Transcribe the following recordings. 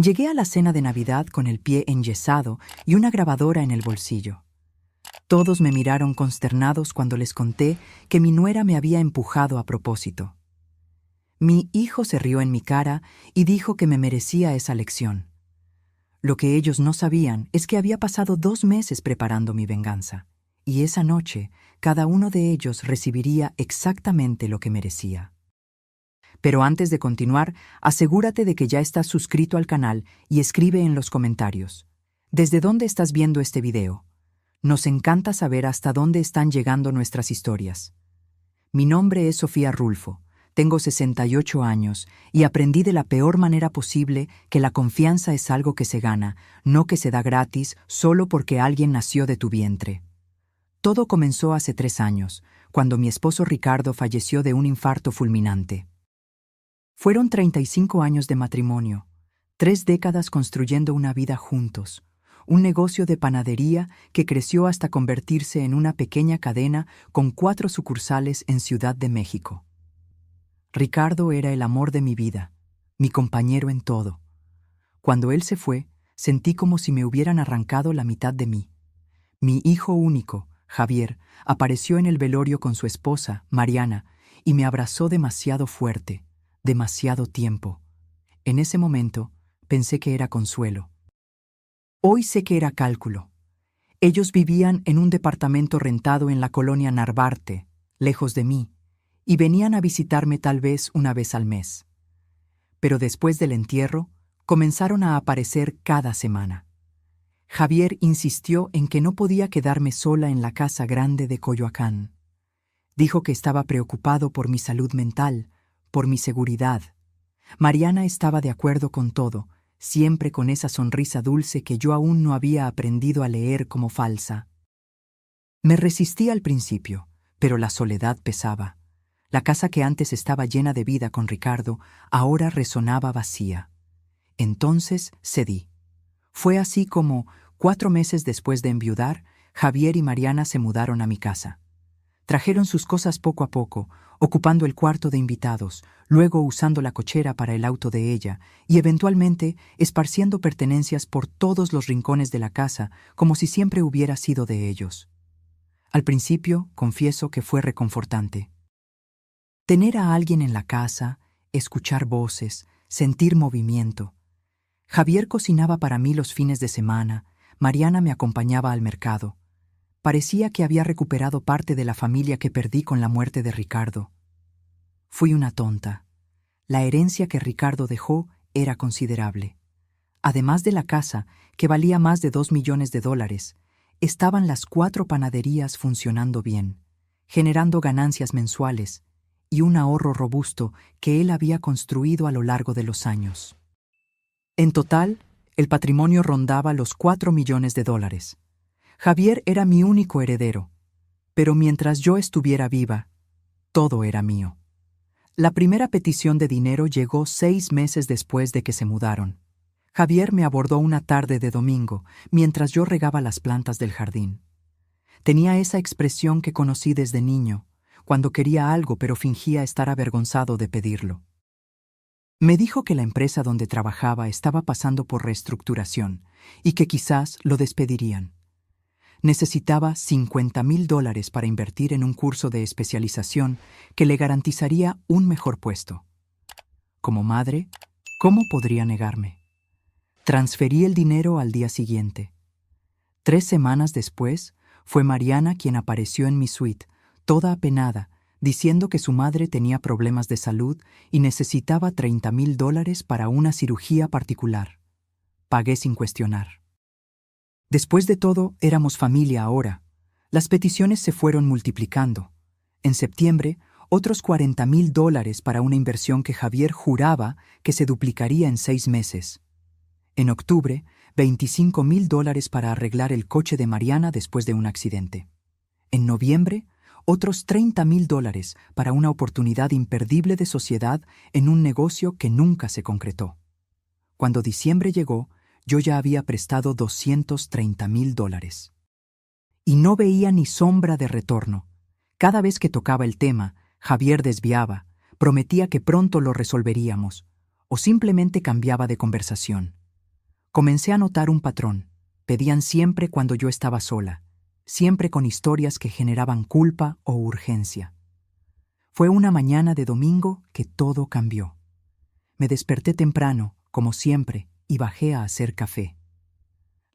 Llegué a la cena de Navidad con el pie enyesado y una grabadora en el bolsillo. Todos me miraron consternados cuando les conté que mi nuera me había empujado a propósito. Mi hijo se rió en mi cara y dijo que me merecía esa lección. Lo que ellos no sabían es que había pasado 2 meses preparando mi venganza, y esa noche cada uno de ellos recibiría exactamente lo que merecía. Pero antes de continuar, asegúrate de que ya estás suscrito al canal y escribe en los comentarios. ¿Desde dónde estás viendo este video? Nos encanta saber hasta dónde están llegando nuestras historias. Mi nombre es Sofía Rulfo, tengo 68 años y aprendí de la peor manera posible que la confianza es algo que se gana, no que se da gratis solo porque alguien nació de tu vientre. Todo comenzó hace 3 años, cuando mi esposo Ricardo falleció de un infarto fulminante. Fueron 35 años de matrimonio, 3 décadas construyendo una vida juntos, un negocio de panadería que creció hasta convertirse en una pequeña cadena con 4 sucursales en Ciudad de México. Ricardo era el amor de mi vida, mi compañero en todo. Cuando él se fue, sentí como si me hubieran arrancado la mitad de mí. Mi hijo único, Javier, apareció en el velorio con su esposa, Mariana, y me abrazó demasiado fuerte, demasiado tiempo. En ese momento, pensé que era consuelo. Hoy sé que era cálculo. Ellos vivían en un departamento rentado en la colonia Narvarte, lejos de mí, y venían a visitarme tal vez una vez al mes. Pero después del entierro, comenzaron a aparecer cada semana. Javier insistió en que no podía quedarme sola en la casa grande de Coyoacán. Dijo que estaba preocupado por mi salud mental, por mi seguridad. Mariana estaba de acuerdo con todo, siempre con esa sonrisa dulce que yo aún no había aprendido a leer como falsa. Me resistí al principio, pero la soledad pesaba. La casa que antes estaba llena de vida con Ricardo, ahora resonaba vacía. Entonces cedí. Fue así como, 4 meses después de enviudar, Javier y Mariana se mudaron a mi casa. Trajeron sus cosas poco a poco, ocupando el cuarto de invitados, luego usando la cochera para el auto de ella y eventualmente esparciendo pertenencias por todos los rincones de la casa como si siempre hubiera sido de ellos. Al principio, confieso que fue reconfortante. Tener a alguien en la casa, escuchar voces, sentir movimiento. Javier cocinaba para mí los fines de semana, Mariana me acompañaba al mercado. Parecía que había recuperado parte de la familia que perdí con la muerte de Ricardo. Fui una tonta. La herencia que Ricardo dejó era considerable. Además de la casa, que valía más de $2 millones, estaban las 4 panaderías funcionando bien, generando ganancias mensuales y un ahorro robusto que él había construido a lo largo de los años. En total, el patrimonio rondaba los $4 millones. Javier era mi único heredero, pero mientras yo estuviera viva, todo era mío. La primera petición de dinero llegó 6 meses después de que se mudaron. Javier me abordó una tarde de domingo, mientras yo regaba las plantas del jardín. Tenía esa expresión que conocí desde niño, cuando quería algo pero fingía estar avergonzado de pedirlo. Me dijo que la empresa donde trabajaba estaba pasando por reestructuración y que quizás lo despedirían. Necesitaba $50,000 para invertir en un curso de especialización que le garantizaría un mejor puesto. Como madre, ¿cómo podría negarme? Transferí el dinero al día siguiente. 3 semanas después, fue Mariana quien apareció en mi suite, toda apenada, diciendo que su madre tenía problemas de salud y necesitaba $30,000 para una cirugía particular. Pagué sin cuestionar. Después de todo, éramos familia ahora. Las peticiones se fueron multiplicando. En septiembre, otros $40,000 para una inversión que Javier juraba que se duplicaría en 6 meses. En octubre, $25,000 para arreglar el coche de Mariana después de un accidente. En noviembre, otros $30,000 para una oportunidad imperdible de sociedad en un negocio que nunca se concretó. Cuando diciembre llegó, yo ya había prestado $230,000. Y no veía ni sombra de retorno. Cada vez que tocaba el tema, Javier desviaba, prometía que pronto lo resolveríamos, o simplemente cambiaba de conversación. Comencé a notar un patrón. Pedían siempre cuando yo estaba sola, siempre con historias que generaban culpa o urgencia. Fue una mañana de domingo que todo cambió. Me desperté temprano, como siempre, y bajé a hacer café.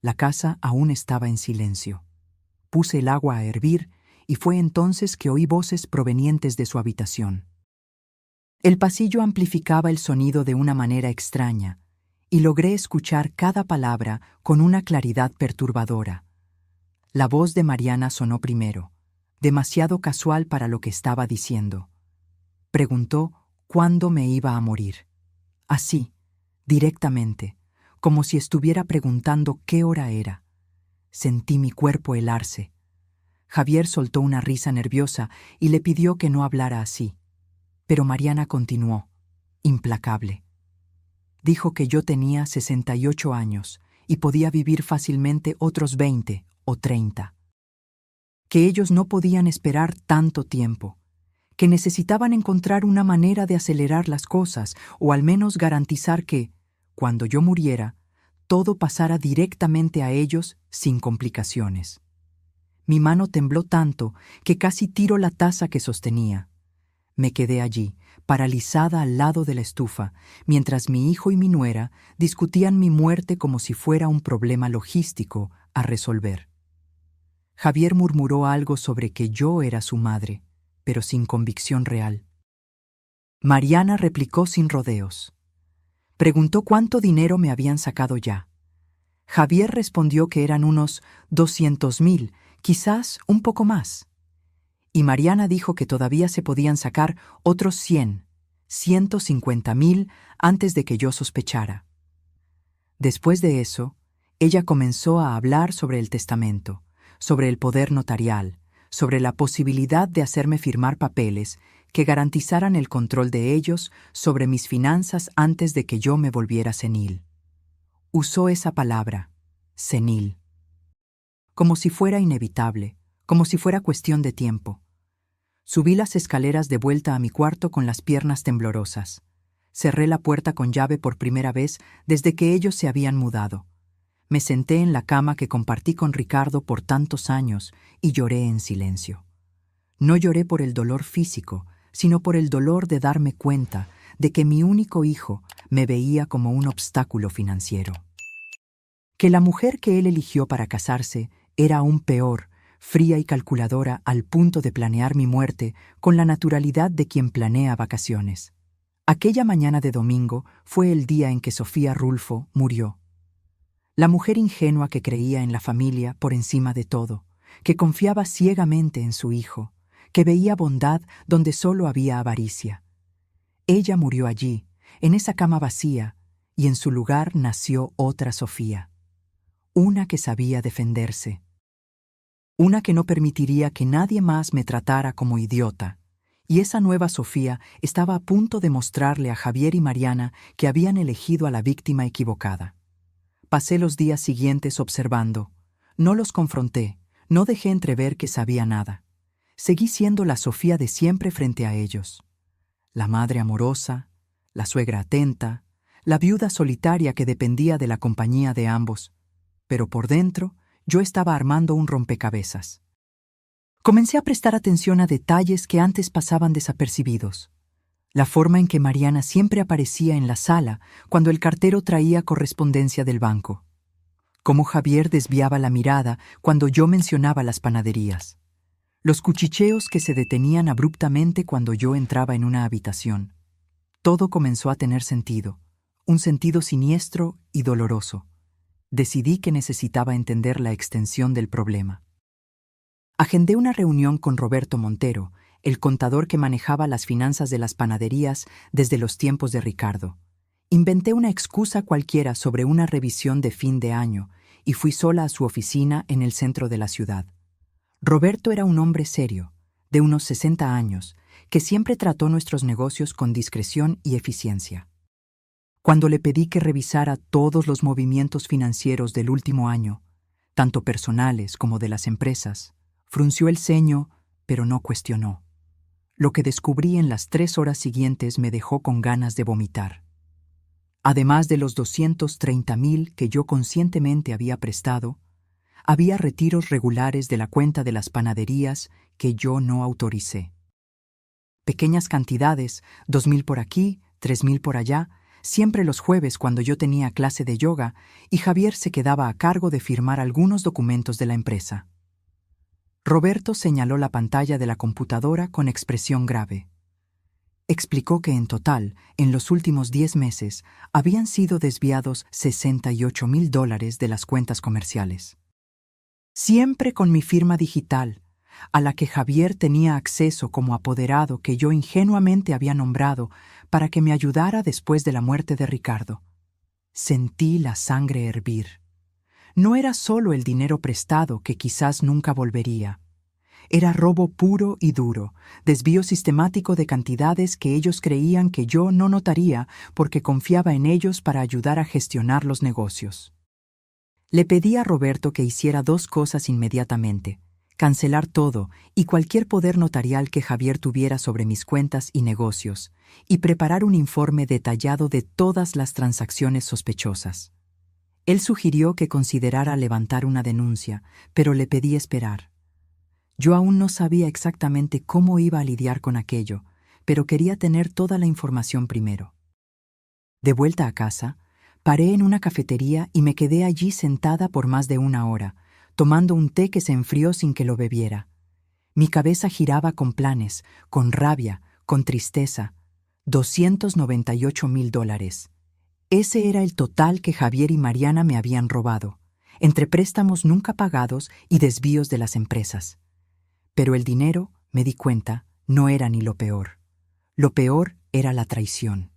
La casa aún estaba en silencio. Puse el agua a hervir y fue entonces que oí voces provenientes de su habitación. El pasillo amplificaba el sonido de una manera extraña, y logré escuchar cada palabra con una claridad perturbadora. La voz de Mariana sonó primero, demasiado casual para lo que estaba diciendo. Preguntó cuándo me iba a morir. Así, directamente, como si estuviera preguntando qué hora era. Sentí mi cuerpo helarse. Javier soltó una risa nerviosa y le pidió que no hablara así. Pero Mariana continuó, implacable. Dijo que yo tenía 68 años y podía vivir fácilmente otros 20 o 30. Que ellos no podían esperar tanto tiempo, que necesitaban encontrar una manera de acelerar las cosas o al menos garantizar que, cuando yo muriera, todo pasara directamente a ellos sin complicaciones. Mi mano tembló tanto que casi tiró la taza que sostenía. Me quedé allí, paralizada al lado de la estufa, mientras mi hijo y mi nuera discutían mi muerte como si fuera un problema logístico a resolver. Javier murmuró algo sobre que yo era su madre, pero sin convicción real. Mariana replicó sin rodeos. Preguntó cuánto dinero me habían sacado ya. Javier respondió que eran unos 200,000, quizás un poco más. Y Mariana dijo que todavía se podían sacar otros 150,000 antes de que yo sospechara. Después de eso, ella comenzó a hablar sobre el testamento, sobre el poder notarial, sobre la posibilidad de hacerme firmar papeles que garantizaran el control de ellos sobre mis finanzas antes de que yo me volviera senil. Usó esa palabra, senil, como si fuera inevitable, como si fuera cuestión de tiempo. Subí las escaleras de vuelta a mi cuarto con las piernas temblorosas. Cerré la puerta con llave por primera vez desde que ellos se habían mudado. Me senté en la cama que compartí con Ricardo por tantos años y lloré en silencio. No lloré por el dolor físico, sino por el dolor de darme cuenta de que mi único hijo me veía como un obstáculo financiero. Que la mujer que él eligió para casarse era aún peor, fría y calculadora al punto de planear mi muerte con la naturalidad de quien planea vacaciones. Aquella mañana de domingo fue el día en que Sofía Rulfo murió. La mujer ingenua que creía en la familia por encima de todo, que confiaba ciegamente en su hijo, que veía bondad donde solo había avaricia. Ella murió allí, en esa cama vacía, y en su lugar nació otra Sofía. Una que sabía defenderse. Una que no permitiría que nadie más me tratara como idiota. Y esa nueva Sofía estaba a punto de mostrarle a Javier y Mariana que habían elegido a la víctima equivocada. Pasé los días siguientes observando. No los confronté, no dejé entrever que sabía nada. Seguí siendo la Sofía de siempre frente a ellos. La madre amorosa, la suegra atenta, la viuda solitaria que dependía de la compañía de ambos. Pero por dentro, yo estaba armando un rompecabezas. Comencé a prestar atención a detalles que antes pasaban desapercibidos. La forma en que Mariana siempre aparecía en la sala cuando el cartero traía correspondencia del banco. Cómo Javier desviaba la mirada cuando yo mencionaba las panaderías. Los cuchicheos que se detenían abruptamente cuando yo entraba en una habitación. Todo comenzó a tener sentido, un sentido siniestro y doloroso. Decidí que necesitaba entender la extensión del problema. Agendé una reunión con Roberto Montero, el contador que manejaba las finanzas de las panaderías desde los tiempos de Ricardo. Inventé una excusa cualquiera sobre una revisión de fin de año y fui sola a su oficina en el centro de la ciudad. Roberto era un hombre serio, de unos 60 años, que siempre trató nuestros negocios con discreción y eficiencia. Cuando le pedí que revisara todos los movimientos financieros del último año, tanto personales como de las empresas, frunció el ceño, pero no cuestionó. Lo que descubrí en las 3 horas siguientes me dejó con ganas de vomitar. Además de los 230,000 que yo conscientemente había prestado, había retiros regulares de la cuenta de las panaderías que yo no autoricé. Pequeñas cantidades, 2,000 por aquí, 3,000 por allá, siempre los jueves cuando yo tenía clase de yoga y Javier se quedaba a cargo de firmar algunos documentos de la empresa. Roberto señaló la pantalla de la computadora con expresión grave. Explicó que en total, en los últimos 10 meses, habían sido desviados $68,000 de las cuentas comerciales. Siempre con mi firma digital, a la que Javier tenía acceso como apoderado que yo ingenuamente había nombrado para que me ayudara después de la muerte de Ricardo. Sentí la sangre hervir. No era solo el dinero prestado que quizás nunca volvería. Era robo puro y duro, desvío sistemático de cantidades que ellos creían que yo no notaría porque confiaba en ellos para ayudar a gestionar los negocios. Le pedí a Roberto que hiciera 2 cosas inmediatamente: cancelar todo y cualquier poder notarial que Javier tuviera sobre mis cuentas y negocios, y preparar un informe detallado de todas las transacciones sospechosas. Él sugirió que considerara levantar una denuncia, pero le pedí esperar. Yo aún no sabía exactamente cómo iba a lidiar con aquello, pero quería tener toda la información primero. De vuelta a casa, paré en una cafetería y me quedé allí sentada por más de 1 hora, tomando un té que se enfrió sin que lo bebiera. Mi cabeza giraba con planes, con rabia, con tristeza. $298,000. Ese era el total que Javier y Mariana me habían robado, entre préstamos nunca pagados y desvíos de las empresas. Pero el dinero, me di cuenta, no era ni lo peor. Lo peor era la traición.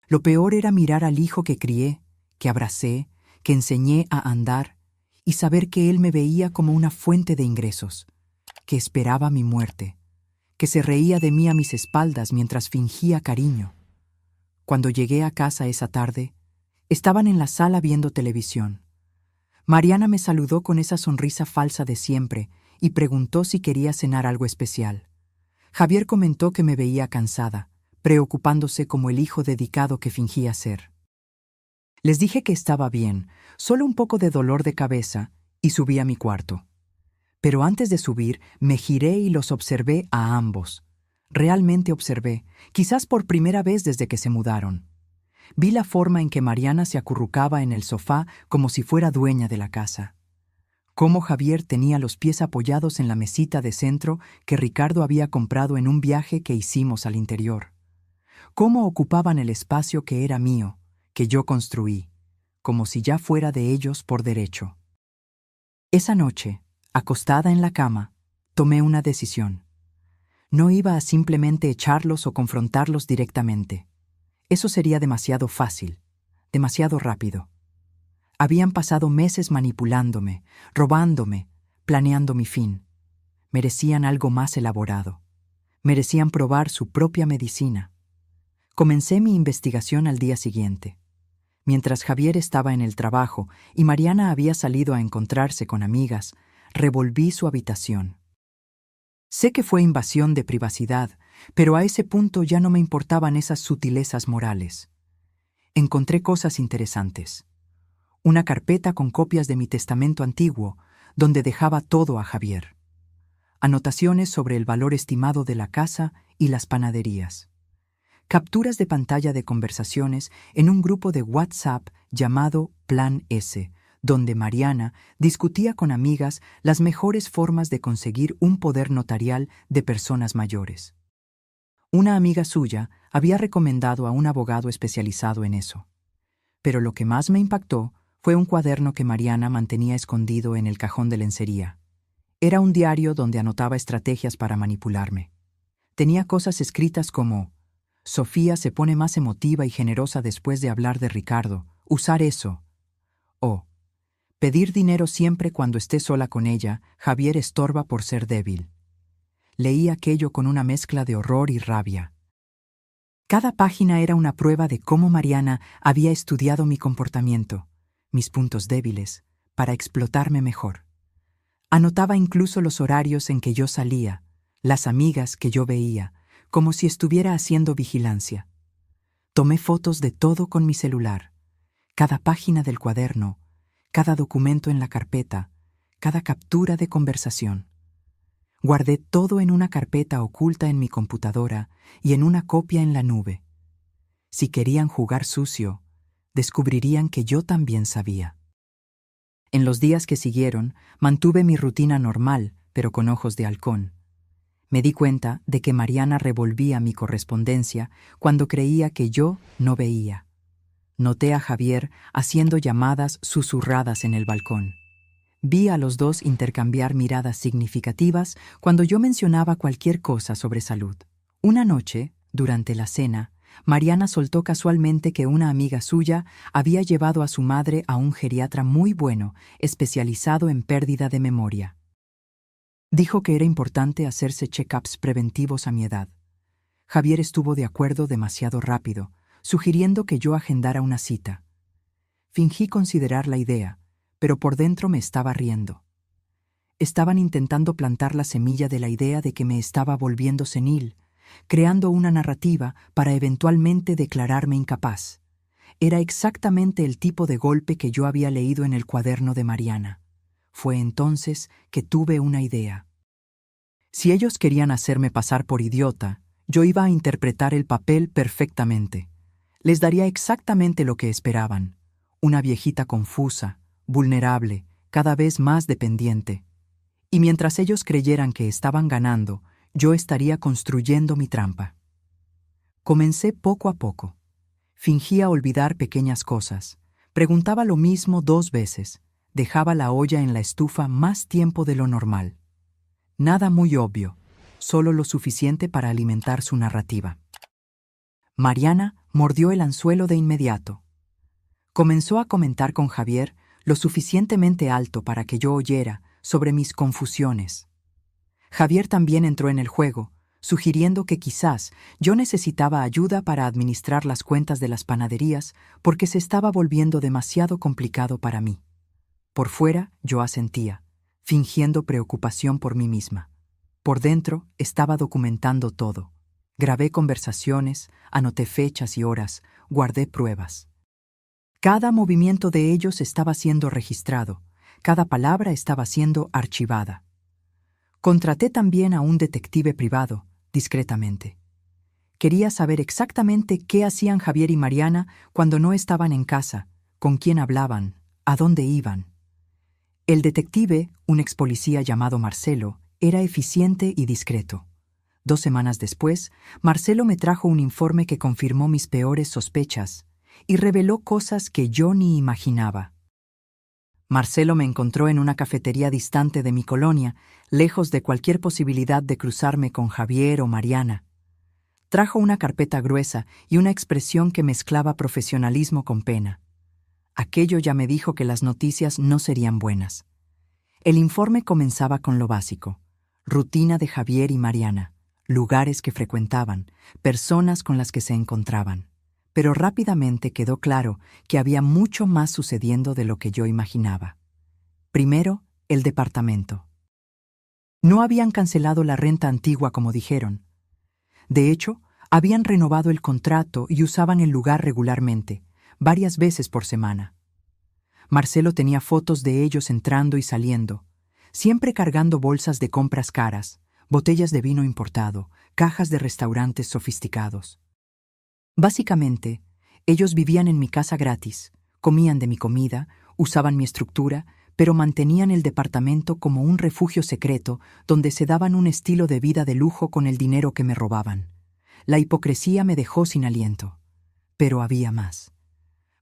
Lo peor era mirar al hijo que crié, que abracé, que enseñé a andar, y saber que él me veía como una fuente de ingresos, que esperaba mi muerte, que se reía de mí a mis espaldas mientras fingía cariño. Cuando llegué a casa esa tarde, estaban en la sala viendo televisión. Mariana me saludó con esa sonrisa falsa de siempre y preguntó si quería cenar algo especial. Javier comentó que me veía cansada, preocupándose como el hijo dedicado que fingía ser. Les dije que estaba bien, solo un poco de dolor de cabeza, y subí a mi cuarto. Pero antes de subir, me giré y los observé a ambos. Realmente observé, quizás por primera vez desde que se mudaron. Vi la forma en que Mariana se acurrucaba en el sofá como si fuera dueña de la casa. Cómo Javier tenía los pies apoyados en la mesita de centro que Ricardo había comprado en un viaje que hicimos al interior. Cómo ocupaban el espacio que era mío, que yo construí, como si ya fuera de ellos por derecho. Esa noche, acostada en la cama, tomé una decisión. No iba a simplemente echarlos o confrontarlos directamente. Eso sería demasiado fácil, demasiado rápido. Habían pasado meses manipulándome, robándome, planeando mi fin. Merecían algo más elaborado. Merecían probar su propia medicina. Comencé mi investigación al día siguiente. Mientras Javier estaba en el trabajo y Mariana había salido a encontrarse con amigas, revolví su habitación. Sé que fue invasión de privacidad, pero a ese punto ya no me importaban esas sutilezas morales. Encontré cosas interesantes. Una carpeta con copias de mi testamento antiguo, donde dejaba todo a Javier. Anotaciones sobre el valor estimado de la casa y las panaderías. Capturas de pantalla de conversaciones en un grupo de WhatsApp llamado Plan S, donde Mariana discutía con amigas las mejores formas de conseguir un poder notarial de personas mayores. Una amiga suya había recomendado a un abogado especializado en eso. Pero lo que más me impactó fue un cuaderno que Mariana mantenía escondido en el cajón de lencería. Era un diario donde anotaba estrategias para manipularme. Tenía cosas escritas como: Sofía se pone más emotiva y generosa después de hablar de Ricardo, usar eso. O: pedir dinero siempre cuando esté sola con ella, Javier estorba por ser débil. Leí aquello con una mezcla de horror y rabia. Cada página era una prueba de cómo Mariana había estudiado mi comportamiento, mis puntos débiles, para explotarme mejor. Anotaba incluso los horarios en que yo salía, las amigas que yo veía, como si estuviera haciendo vigilancia. Tomé fotos de todo con mi celular, cada página del cuaderno, cada documento en la carpeta, cada captura de conversación. Guardé todo en una carpeta oculta en mi computadora y en una copia en la nube. Si querían jugar sucio, descubrirían que yo también sabía. En los días que siguieron, mantuve mi rutina normal, pero con ojos de halcón. Me di cuenta de que Mariana revolvía mi correspondencia cuando creía que yo no veía. Noté a Javier haciendo llamadas susurradas en el balcón. Vi a los dos intercambiar miradas significativas cuando yo mencionaba cualquier cosa sobre salud. Una noche, durante la cena, Mariana soltó casualmente que una amiga suya había llevado a su madre a un geriatra muy bueno, especializado en pérdida de memoria. Dijo que era importante hacerse check-ups preventivos a mi edad. Javier estuvo de acuerdo demasiado rápido, sugiriendo que yo agendara una cita. Fingí considerar la idea, pero por dentro me estaba riendo. Estaban intentando plantar la semilla de la idea de que me estaba volviendo senil, creando una narrativa para eventualmente declararme incapaz. Era exactamente el tipo de golpe que yo había leído en el cuaderno de Mariana. Fue entonces que tuve una idea. Si ellos querían hacerme pasar por idiota, yo iba a interpretar el papel perfectamente. Les daría exactamente lo que esperaban: una viejita confusa, vulnerable, cada vez más dependiente. Y mientras ellos creyeran que estaban ganando, yo estaría construyendo mi trampa. Comencé poco a poco. Fingía olvidar pequeñas cosas. Preguntaba lo mismo 2 veces. Dejaba la olla en la estufa más tiempo de lo normal. Nada muy obvio, solo lo suficiente para alimentar su narrativa. Mariana mordió el anzuelo de inmediato. Comenzó a comentar con Javier lo suficientemente alto para que yo oyera sobre mis confusiones. Javier también entró en el juego, sugiriendo que quizás yo necesitaba ayuda para administrar las cuentas de las panaderías porque se estaba volviendo demasiado complicado para mí. Por fuera yo asentía, fingiendo preocupación por mí misma. Por dentro estaba documentando todo. Grabé conversaciones, anoté fechas y horas, guardé pruebas. Cada movimiento de ellos estaba siendo registrado, cada palabra estaba siendo archivada. Contraté también a un detective privado, discretamente. Quería saber exactamente qué hacían Javier y Mariana cuando no estaban en casa, con quién hablaban, a dónde iban. El detective, un ex policía llamado Marcelo, era eficiente y discreto. 2 semanas después, Marcelo me trajo un informe que confirmó mis peores sospechas y reveló cosas que yo ni imaginaba. Marcelo me encontró en una cafetería distante de mi colonia, lejos de cualquier posibilidad de cruzarme con Javier o Mariana. Trajo una carpeta gruesa y una expresión que mezclaba profesionalismo con pena. Aquello ya me dijo que las noticias no serían buenas. El informe comenzaba con lo básico: rutina de Javier y Mariana, lugares que frecuentaban, personas con las que se encontraban. Pero rápidamente quedó claro que había mucho más sucediendo de lo que yo imaginaba. Primero, el departamento. No habían cancelado la renta antigua como dijeron. De hecho, habían renovado el contrato y usaban el lugar regularmente, varias veces por semana. Marcelo tenía fotos de ellos entrando y saliendo, siempre cargando bolsas de compras caras, botellas de vino importado, cajas de restaurantes sofisticados. Básicamente, ellos vivían en mi casa gratis, comían de mi comida, usaban mi estructura, pero mantenían el departamento como un refugio secreto donde se daban un estilo de vida de lujo con el dinero que me robaban. La hipocresía me dejó sin aliento. Pero había más.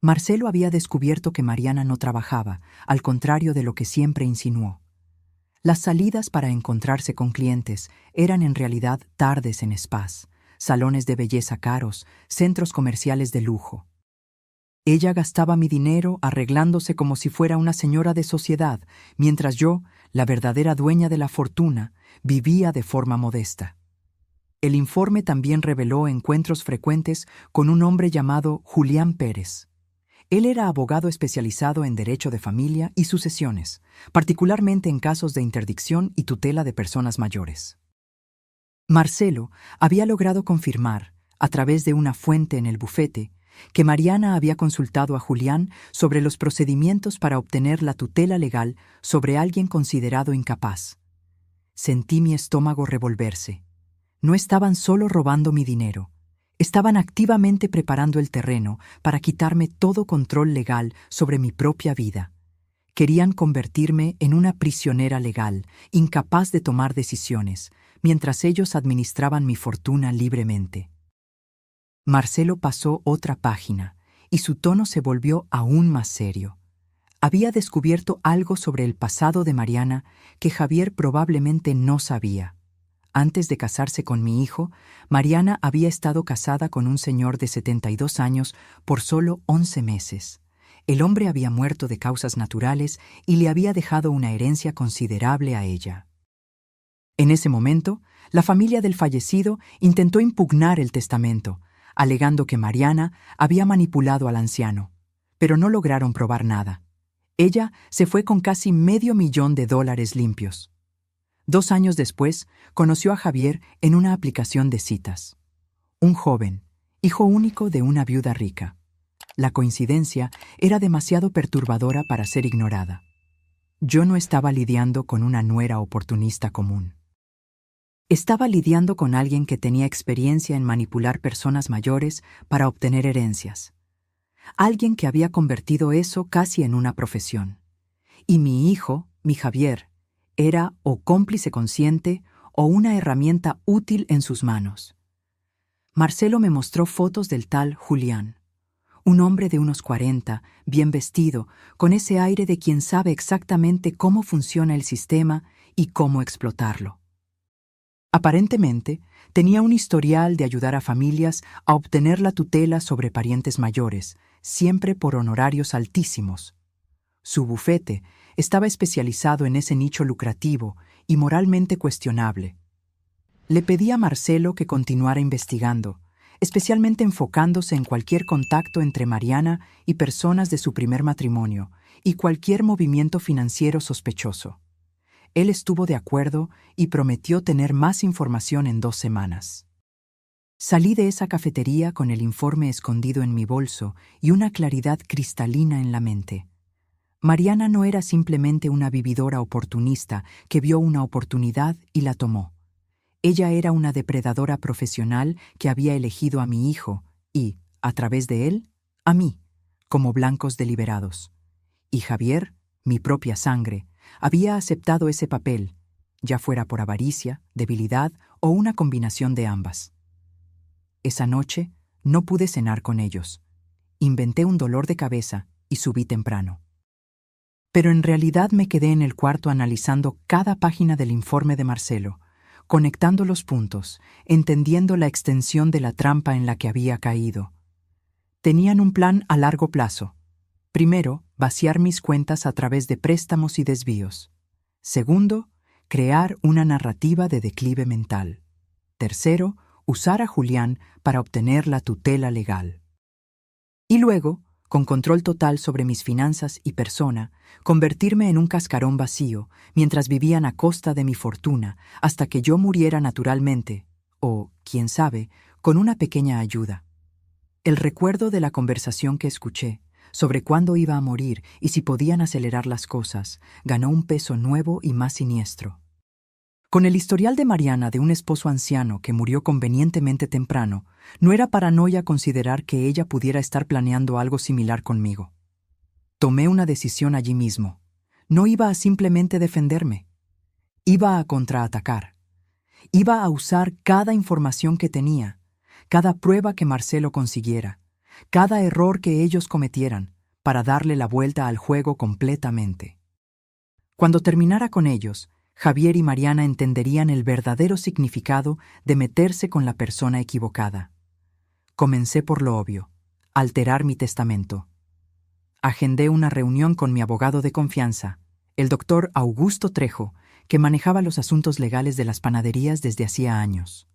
Marcelo había descubierto que Mariana no trabajaba, al contrario de lo que siempre insinuó. Las salidas para encontrarse con clientes eran en realidad tardes en spas, salones de belleza caros, centros comerciales de lujo. Ella gastaba mi dinero arreglándose como si fuera una señora de sociedad, mientras yo, la verdadera dueña de la fortuna, vivía de forma modesta. El informe también reveló encuentros frecuentes con un hombre llamado Julián Pérez. Él era abogado especializado en derecho de familia y sucesiones, particularmente en casos de interdicción y tutela de personas mayores. Marcelo había logrado confirmar, a través de una fuente en el bufete, que Mariana había consultado a Julián sobre los procedimientos para obtener la tutela legal sobre alguien considerado incapaz. Sentí mi estómago revolverse. No estaban solo robando mi dinero, estaban activamente preparando el terreno para quitarme todo control legal sobre mi propia vida. Querían convertirme en una prisionera legal, incapaz de tomar decisiones, mientras ellos administraban mi fortuna libremente. Marcelo pasó otra página, y su tono se volvió aún más serio. Había descubierto algo sobre el pasado de Mariana que Javier probablemente no sabía. Antes de casarse con mi hijo, Mariana había estado casada con un señor de 72 años por solo 11 meses. El hombre había muerto de causas naturales y le había dejado una herencia considerable a ella. En ese momento, la familia del fallecido intentó impugnar el testamento, alegando que Mariana había manipulado al anciano, pero no lograron probar nada. Ella se fue con casi $500,000 limpios. 2 años después, conoció a Javier en una aplicación de citas. Un joven, hijo único de una viuda rica. La coincidencia era demasiado perturbadora para ser ignorada. Yo no estaba lidiando con una nuera oportunista común. Estaba lidiando con alguien que tenía experiencia en manipular personas mayores para obtener herencias. Alguien que había convertido eso casi en una profesión. Y mi hijo, mi Javier, era o cómplice consciente o una herramienta útil en sus manos. Marcelo me mostró fotos del tal Julián. Un hombre de unos 40, bien vestido, con ese aire de quien sabe exactamente cómo funciona el sistema y cómo explotarlo. Aparentemente, tenía un historial de ayudar a familias a obtener la tutela sobre parientes mayores, siempre por honorarios altísimos. Su bufete estaba especializado en ese nicho lucrativo y moralmente cuestionable. Le pedí a Marcelo que continuara investigando, especialmente enfocándose en cualquier contacto entre Mariana y personas de su primer matrimonio y cualquier movimiento financiero sospechoso. Él estuvo de acuerdo y prometió tener más información en 2 semanas. Salí de esa cafetería con el informe escondido en mi bolso y una claridad cristalina en la mente. Mariana no era simplemente una vividora oportunista que vio una oportunidad y la tomó. Ella era una depredadora profesional que había elegido a mi hijo y, a través de él, a mí, como blancos deliberados. Y Javier, mi propia sangre, había aceptado ese papel, ya fuera por avaricia, debilidad o una combinación de ambas. Esa noche no pude cenar con ellos. Inventé un dolor de cabeza y subí temprano. Pero en realidad me quedé en el cuarto analizando cada página del informe de Marcelo, conectando los puntos, entendiendo la extensión de la trampa en la que había caído. Tenían un plan a largo plazo. Primero, vaciar mis cuentas a través de préstamos y desvíos. Segundo, crear una narrativa de declive mental. Tercero, usar a Julián para obtener la tutela legal. Y luego, con control total sobre mis finanzas y persona, convertirme en un cascarón vacío mientras vivían a costa de mi fortuna hasta que yo muriera naturalmente, o, quién sabe, con una pequeña ayuda. El recuerdo de la conversación que escuché sobre cuándo iba a morir y si podían acelerar las cosas ganó un peso nuevo y más siniestro. Con el historial de Mariana de un esposo anciano que murió convenientemente temprano, no era paranoia considerar que ella pudiera estar planeando algo similar conmigo. Tomé una decisión allí mismo. No iba a simplemente defenderme. Iba a contraatacar. Iba a usar cada información que tenía, cada prueba que Marcelo consiguiera, cada error que ellos cometieran, para darle la vuelta al juego completamente. Cuando terminara con ellos, Javier y Mariana entenderían el verdadero significado de meterse con la persona equivocada. Comencé por lo obvio, alterar mi testamento. Agendé una reunión con mi abogado de confianza, el doctor Augusto Trejo, que manejaba los asuntos legales de las panaderías desde hacía años.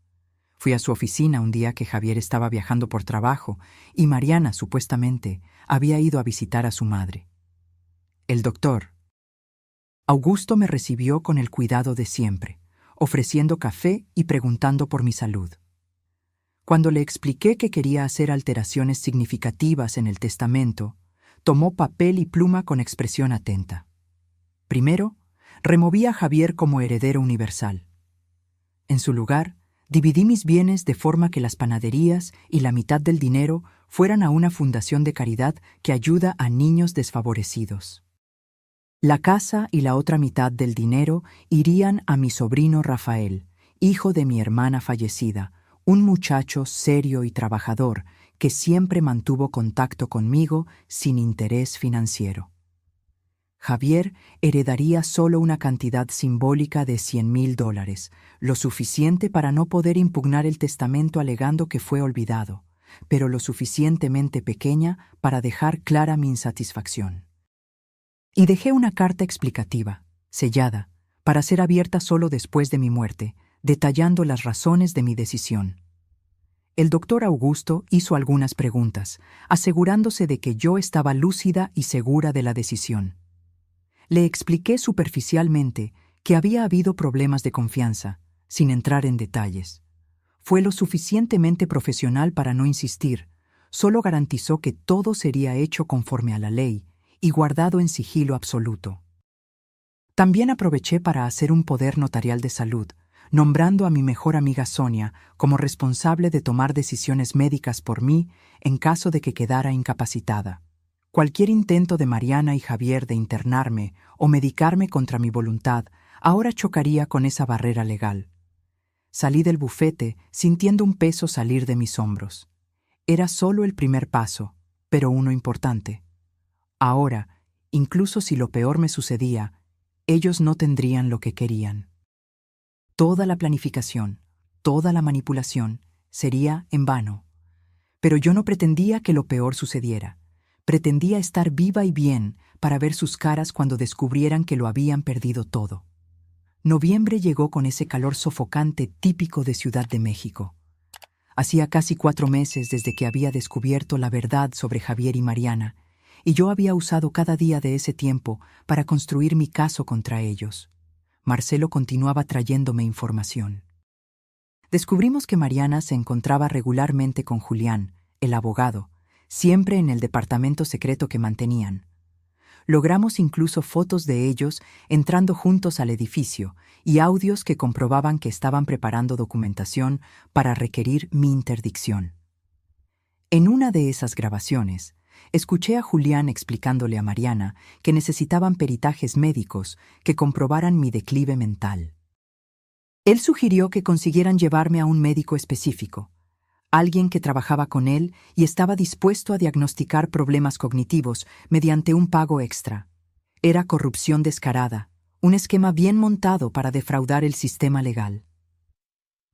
Fui a su oficina un día que Javier estaba viajando por trabajo y Mariana, supuestamente, había ido a visitar a su madre. El doctor Augusto me recibió con el cuidado de siempre, ofreciendo café y preguntando por mi salud. Cuando le expliqué que quería hacer alteraciones significativas en el testamento, tomó papel y pluma con expresión atenta. Primero, removí a Javier como heredero universal. En su lugar, dividí mis bienes de forma que las panaderías y la mitad del dinero fueran a una fundación de caridad que ayuda a niños desfavorecidos. La casa y la otra mitad del dinero irían a mi sobrino Rafael, hijo de mi hermana fallecida, un muchacho serio y trabajador que siempre mantuvo contacto conmigo sin interés financiero. Javier heredaría solo una cantidad simbólica de $100,000, lo suficiente para no poder impugnar el testamento alegando que fue olvidado, pero lo suficientemente pequeña para dejar clara mi insatisfacción. Y dejé una carta explicativa, sellada, para ser abierta solo después de mi muerte, detallando las razones de mi decisión. El doctor Augusto hizo algunas preguntas, asegurándose de que yo estaba lúcida y segura de la decisión. Le expliqué superficialmente que había habido problemas de confianza, sin entrar en detalles. Fue lo suficientemente profesional para no insistir, solo garantizó que todo sería hecho conforme a la ley y guardado en sigilo absoluto. También aproveché para hacer un poder notarial de salud, nombrando a mi mejor amiga Sonia como responsable de tomar decisiones médicas por mí en caso de que quedara incapacitada. Cualquier intento de Mariana y Javier de internarme o medicarme contra mi voluntad ahora chocaría con esa barrera legal. Salí del bufete sintiendo un peso salir de mis hombros. Era solo el primer paso, pero uno importante. Ahora, incluso si lo peor me sucedía, ellos no tendrían lo que querían. Toda la planificación, toda la manipulación, sería en vano. Pero yo no pretendía que lo peor sucediera. Pretendía estar viva y bien para ver sus caras cuando descubrieran que lo habían perdido todo. Noviembre llegó con ese calor sofocante típico de Ciudad de México. Hacía casi 4 meses desde que había descubierto la verdad sobre Javier y Mariana, y yo había usado cada día de ese tiempo para construir mi caso contra ellos. Marcelo continuaba trayéndome información. Descubrimos que Mariana se encontraba regularmente con Julián, el abogado, siempre en el departamento secreto que mantenían. Logramos incluso fotos de ellos entrando juntos al edificio y audios que comprobaban que estaban preparando documentación para requerir mi interdicción. En una de esas grabaciones, escuché a Julián explicándole a Mariana que necesitaban peritajes médicos que comprobaran mi declive mental. Él sugirió que consiguieran llevarme a un médico específico, alguien que trabajaba con él y estaba dispuesto a diagnosticar problemas cognitivos mediante un pago extra. Era corrupción descarada, un esquema bien montado para defraudar el sistema legal.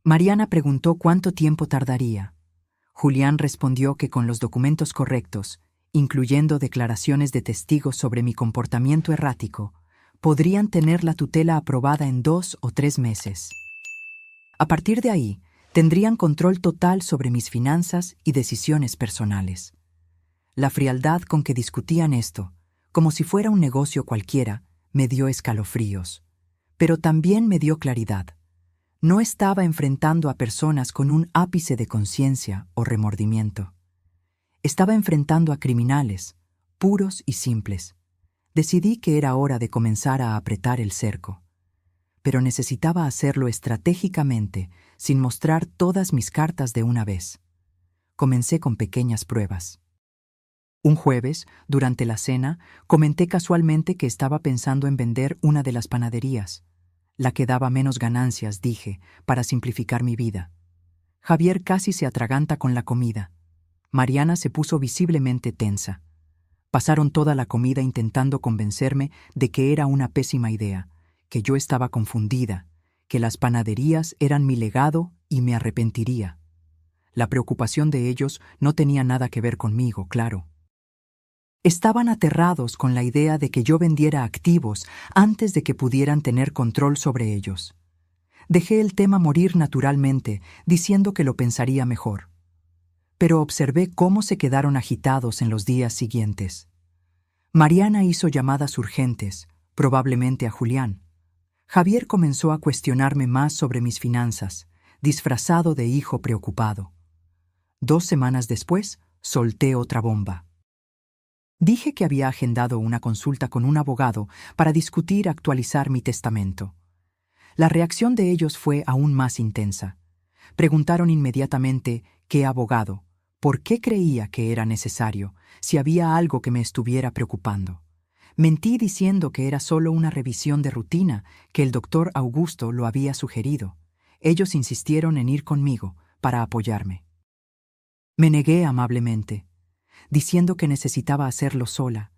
Mariana preguntó cuánto tiempo tardaría. Julián respondió que con los documentos correctos, incluyendo declaraciones de testigos sobre mi comportamiento errático, podrían tener la tutela aprobada en 2 o 3 meses. A partir de ahí, tendrían control total sobre mis finanzas y decisiones personales. La frialdad con que discutían esto, como si fuera un negocio cualquiera, me dio escalofríos. Pero también me dio claridad. No estaba enfrentando a personas con un ápice de conciencia o remordimiento. Estaba enfrentando a criminales, puros y simples. Decidí que era hora de comenzar a apretar el cerco. Pero necesitaba hacerlo estratégicamente, sin mostrar todas mis cartas de una vez. Comencé con pequeñas pruebas. Un jueves, durante la cena, comenté casualmente que estaba pensando en vender una de las panaderías. La que daba menos ganancias, dije, para simplificar mi vida. Javier casi se atraganta con la comida. Mariana se puso visiblemente tensa. Pasaron toda la comida intentando convencerme de que era una pésima idea, que yo estaba confundida, que las panaderías eran mi legado y me arrepentiría. La preocupación de ellos no tenía nada que ver conmigo, claro. Estaban aterrados con la idea de que yo vendiera activos antes de que pudieran tener control sobre ellos. Dejé el tema morir naturalmente, diciendo que lo pensaría mejor. Pero observé cómo se quedaron agitados en los días siguientes. Mariana hizo llamadas urgentes, probablemente a Julián. Javier comenzó a cuestionarme más sobre mis finanzas, disfrazado de hijo preocupado. 2 semanas después, solté otra bomba. Dije que había agendado una consulta con un abogado para discutir actualizar mi testamento. La reacción de ellos fue aún más intensa. Preguntaron inmediatamente qué abogado, por qué creía que era necesario, si había algo que me estuviera preocupando. Mentí diciendo que era solo una revisión de rutina, que el doctor Augusto lo había sugerido. Ellos insistieron en ir conmigo para apoyarme. Me negué amablemente, diciendo que necesitaba hacerlo sola,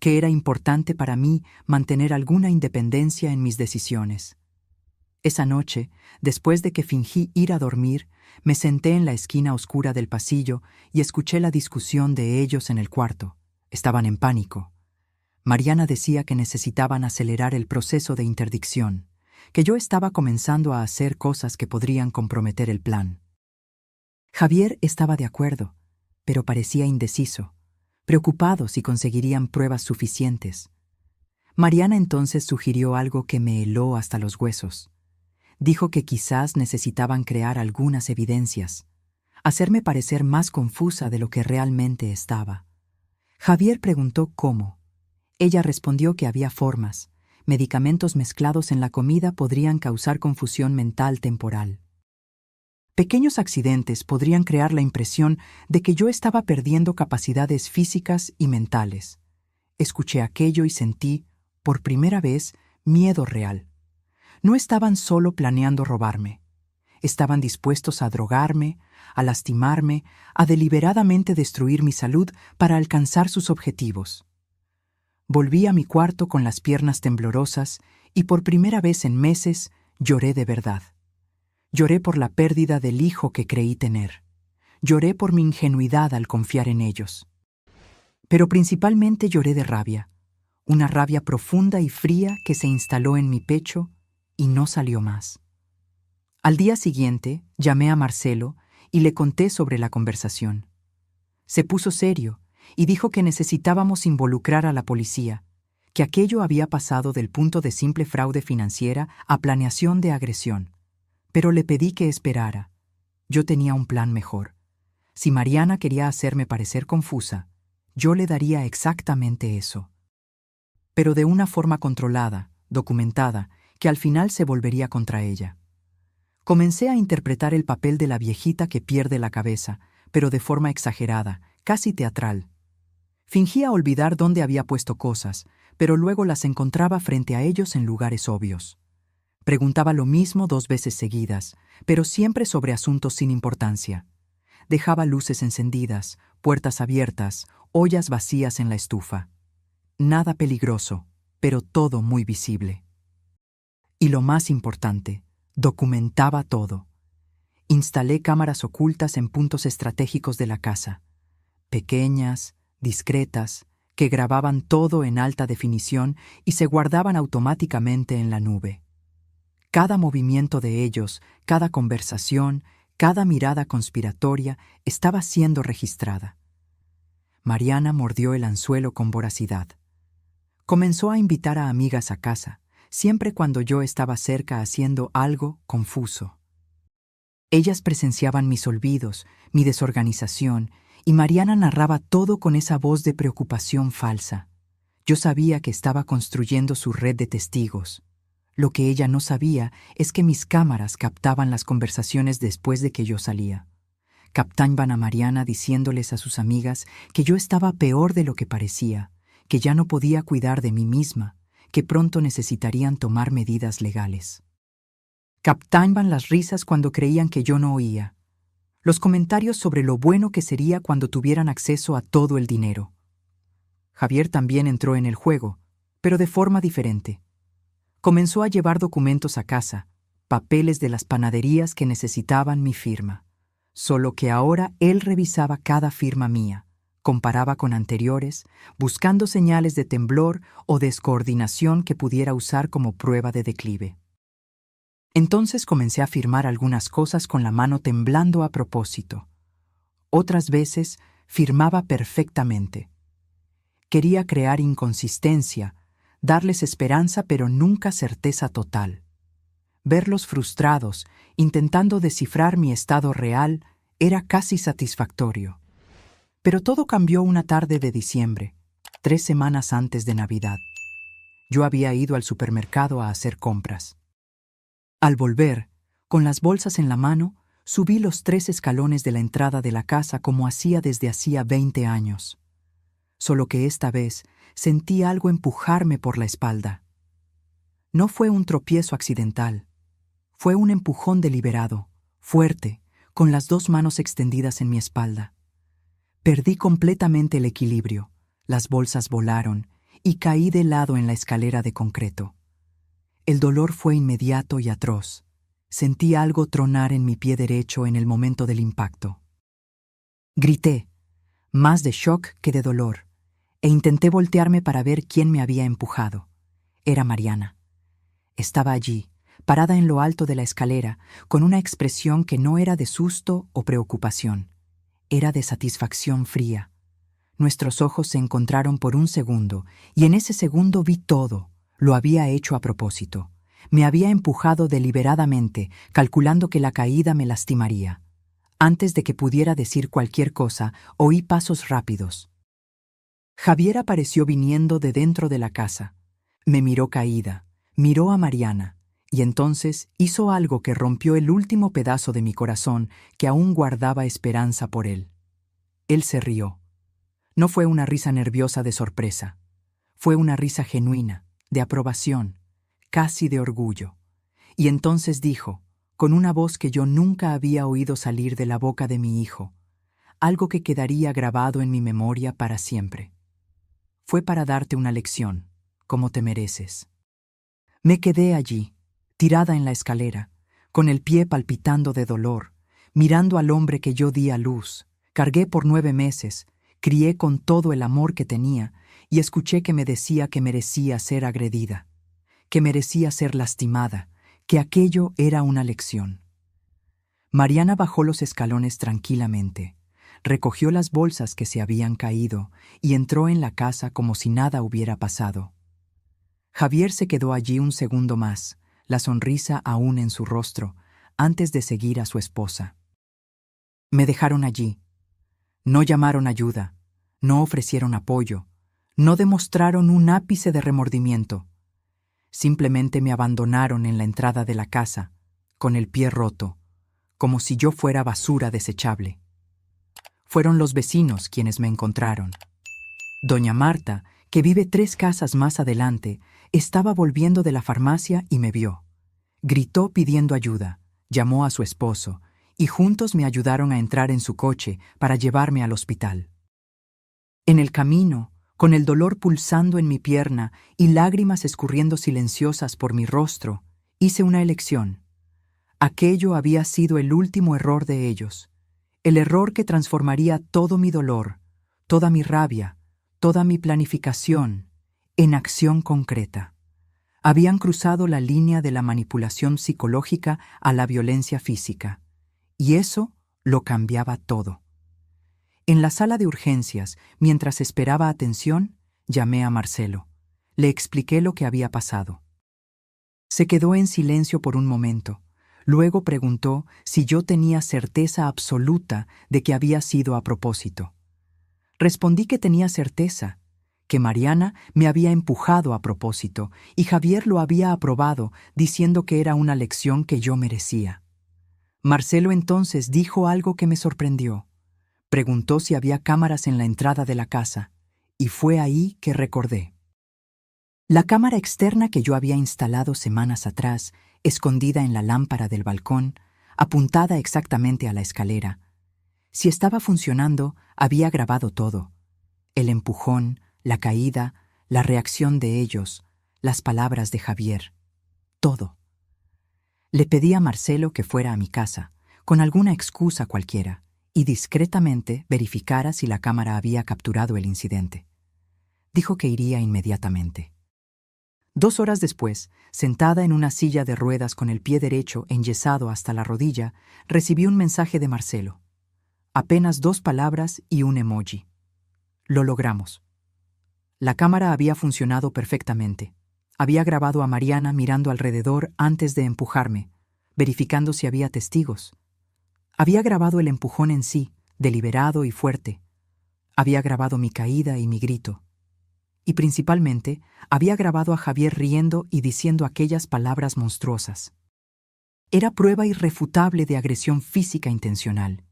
que era importante para mí mantener alguna independencia en mis decisiones. Esa noche, después de que fingí ir a dormir, me senté en la esquina oscura del pasillo y escuché la discusión de ellos en el cuarto. Estaban en pánico. Mariana decía que necesitaban acelerar el proceso de interdicción, que yo estaba comenzando a hacer cosas que podrían comprometer el plan. Javier estaba de acuerdo, pero parecía indeciso, preocupado si conseguirían pruebas suficientes. Mariana entonces sugirió algo que me heló hasta los huesos. Dijo que quizás necesitaban crear algunas evidencias, hacerme parecer más confusa de lo que realmente estaba. Javier preguntó cómo. Ella respondió que había formas. Medicamentos mezclados en la comida podrían causar confusión mental temporal. Pequeños accidentes podrían crear la impresión de que yo estaba perdiendo capacidades físicas y mentales. Escuché aquello y sentí, por primera vez, miedo real. No estaban solo planeando robarme. Estaban dispuestos a drogarme, a lastimarme, a deliberadamente destruir mi salud para alcanzar sus objetivos. Volví a mi cuarto con las piernas temblorosas y por primera vez en meses lloré de verdad. Lloré por la pérdida del hijo que creí tener. Lloré por mi ingenuidad al confiar en ellos. Pero principalmente lloré de rabia, una rabia profunda y fría que se instaló en mi pecho y no salió más. Al día siguiente, llamé a Marcelo y le conté sobre la conversación. Se puso serio y dijo que necesitábamos involucrar a la policía, que aquello había pasado del punto de simple fraude financiera a planeación de agresión. Pero le pedí que esperara. Yo tenía un plan mejor. Si Mariana quería hacerme parecer confusa, yo le daría exactamente eso. Pero de una forma controlada, documentada, que al final se volvería contra ella. Comencé a interpretar el papel de la viejita que pierde la cabeza, pero de forma exagerada, casi teatral. Fingía olvidar dónde había puesto cosas, pero luego las encontraba frente a ellos en lugares obvios. Preguntaba lo mismo 2 veces seguidas, pero siempre sobre asuntos sin importancia. Dejaba luces encendidas, puertas abiertas, ollas vacías en la estufa. Nada peligroso, pero todo muy visible. Y lo más importante, documentaba todo. Instalé cámaras ocultas en puntos estratégicos de la casa, pequeñas, discretas, que grababan todo en alta definición y se guardaban automáticamente en la nube. Cada movimiento de ellos, cada conversación, cada mirada conspiratoria estaba siendo registrada. Mariana mordió el anzuelo con voracidad. Comenzó a invitar a amigas a casa, siempre cuando yo estaba cerca haciendo algo confuso. Ellas presenciaban mis olvidos, mi desorganización, y Mariana narraba todo con esa voz de preocupación falsa. Yo sabía que estaba construyendo su red de testigos. Lo que ella no sabía es que mis cámaras captaban las conversaciones después de que yo salía. Captaban a Mariana diciéndoles a sus amigas que yo estaba peor de lo que parecía, que ya no podía cuidar de mí misma, que pronto necesitarían tomar medidas legales. Captaban las risas cuando creían que yo no oía, los comentarios sobre lo bueno que sería cuando tuvieran acceso a todo el dinero. Javier también entró en el juego, pero de forma diferente. Comenzó a llevar documentos a casa, papeles de las panaderías que necesitaban mi firma. Solo que ahora él revisaba cada firma mía, comparaba con anteriores, buscando señales de temblor o descoordinación que pudiera usar como prueba de declive. Entonces comencé a firmar algunas cosas con la mano temblando a propósito. Otras veces firmaba perfectamente. Quería crear inconsistencia, darles esperanza pero nunca certeza total. Verlos frustrados, intentando descifrar mi estado real, Era casi satisfactorio. Pero todo cambió una tarde de diciembre, 3 semanas antes de Navidad. Yo había ido al supermercado a hacer compras. Al volver, con las bolsas en la mano, subí los 3 escalones de la entrada de la casa como hacía desde hacía 20 años. Solo que esta vez sentí algo empujarme por la espalda. No fue un tropiezo accidental. Fue un empujón deliberado, fuerte, con las 2 manos extendidas en mi espalda. Perdí completamente el equilibrio, las bolsas volaron y caí de lado en la escalera de concreto. El dolor fue inmediato y atroz. Sentí algo tronar en mi pie derecho en el momento del impacto. Grité, más de shock que de dolor, e intenté voltearme para ver quién me había empujado. Era Mariana. Estaba allí, parada en lo alto de la escalera, con una expresión que no era de susto o preocupación. Era de satisfacción fría. Nuestros ojos se encontraron por un segundo, y en ese segundo vi todo. Lo había hecho a propósito. Me había empujado deliberadamente, calculando que la caída me lastimaría. Antes de que pudiera decir cualquier cosa, oí pasos rápidos. Javier apareció viniendo de dentro de la casa. Me miró caída, miró a Mariana, y entonces hizo algo que rompió el último pedazo de mi corazón que aún guardaba esperanza por él. Él se rió. No fue una risa nerviosa de sorpresa. Fue una risa genuina, de aprobación, casi de orgullo. Y entonces dijo, con una voz que yo nunca había oído salir de la boca de mi hijo, algo que quedaría grabado en mi memoria para siempre. Fue para darte una lección, como te mereces. Me quedé allí, tirada en la escalera, con el pie palpitando de dolor, mirando al hombre que yo di a luz, cargué por 9 meses, crié con todo el amor que tenía y escuché que me decía que merecía ser agredida, que merecía ser lastimada, que aquello era una lección. Mariana bajó los escalones tranquilamente, recogió las bolsas que se habían caído y entró en la casa como si nada hubiera pasado. Javier se quedó allí un segundo más, la sonrisa aún en su rostro, antes de seguir a su esposa. Me dejaron allí. No llamaron ayuda, no ofrecieron apoyo, no demostraron un ápice de remordimiento. Simplemente me abandonaron en la entrada de la casa, con el pie roto, como si yo fuera basura desechable. Fueron los vecinos quienes me encontraron. Doña Marta, que vive 3 casas más adelante, estaba volviendo de la farmacia y me vio. Gritó pidiendo ayuda, llamó a su esposo, y juntos me ayudaron a entrar en su coche para llevarme al hospital. En el camino, con el dolor pulsando en mi pierna y lágrimas escurriendo silenciosas por mi rostro, hice una elección. Aquello había sido el último error de ellos, el error que transformaría todo mi dolor, toda mi rabia, toda mi planificación, en acción concreta. Habían cruzado la línea de la manipulación psicológica a la violencia física, y eso lo cambiaba todo. En la sala de urgencias, mientras esperaba atención, llamé a Marcelo. Le expliqué lo que había pasado. Se quedó en silencio por un momento. Luego preguntó si yo tenía certeza absoluta de que había sido a propósito. Respondí que tenía certeza, que Mariana me había empujado a propósito y Javier lo había aprobado, diciendo que era una lección que yo merecía. Marcelo entonces dijo algo que me sorprendió. Preguntó si había cámaras en la entrada de la casa, y fue ahí que recordé. La cámara externa que yo había instalado semanas atrás, escondida en la lámpara del balcón, apuntada exactamente a la escalera. Si estaba funcionando, había grabado todo. El empujón, la caída, la reacción de ellos, las palabras de Javier. Todo. Le pedí a Marcelo que fuera a mi casa, con alguna excusa cualquiera, y discretamente verificara si la cámara había capturado el incidente. Dijo que iría inmediatamente. 2 horas después, sentada en una silla de ruedas con el pie derecho enyesado hasta la rodilla, recibí un mensaje de Marcelo. Apenas 2 palabras y un emoji. Lo logramos. La cámara había funcionado perfectamente. Había grabado a Mariana mirando alrededor antes de empujarme, verificando si había testigos. Había grabado el empujón en sí, deliberado y fuerte. Había grabado mi caída y mi grito. Y principalmente, había grabado a Javier riendo y diciendo aquellas palabras monstruosas. Era prueba irrefutable de agresión física intencional,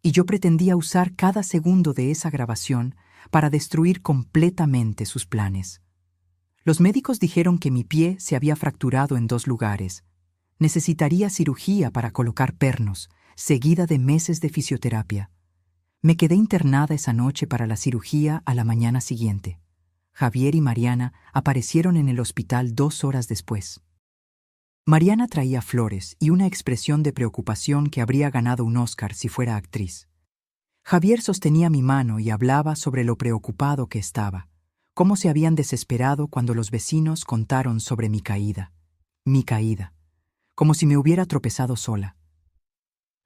y yo pretendía usar cada segundo de esa grabación para destruir completamente sus planes. Los médicos dijeron que mi pie se había fracturado en 2 lugares. Necesitaría cirugía para colocar pernos, seguida de meses de fisioterapia. Me quedé internada esa noche para la cirugía a la mañana siguiente. Javier y Mariana aparecieron en el hospital 2 horas después. Mariana traía flores y una expresión de preocupación que habría ganado un Oscar si fuera actriz. Javier sostenía mi mano y hablaba sobre lo preocupado que estaba, cómo se habían desesperado cuando los vecinos contaron sobre mi caída, como si me hubiera tropezado sola.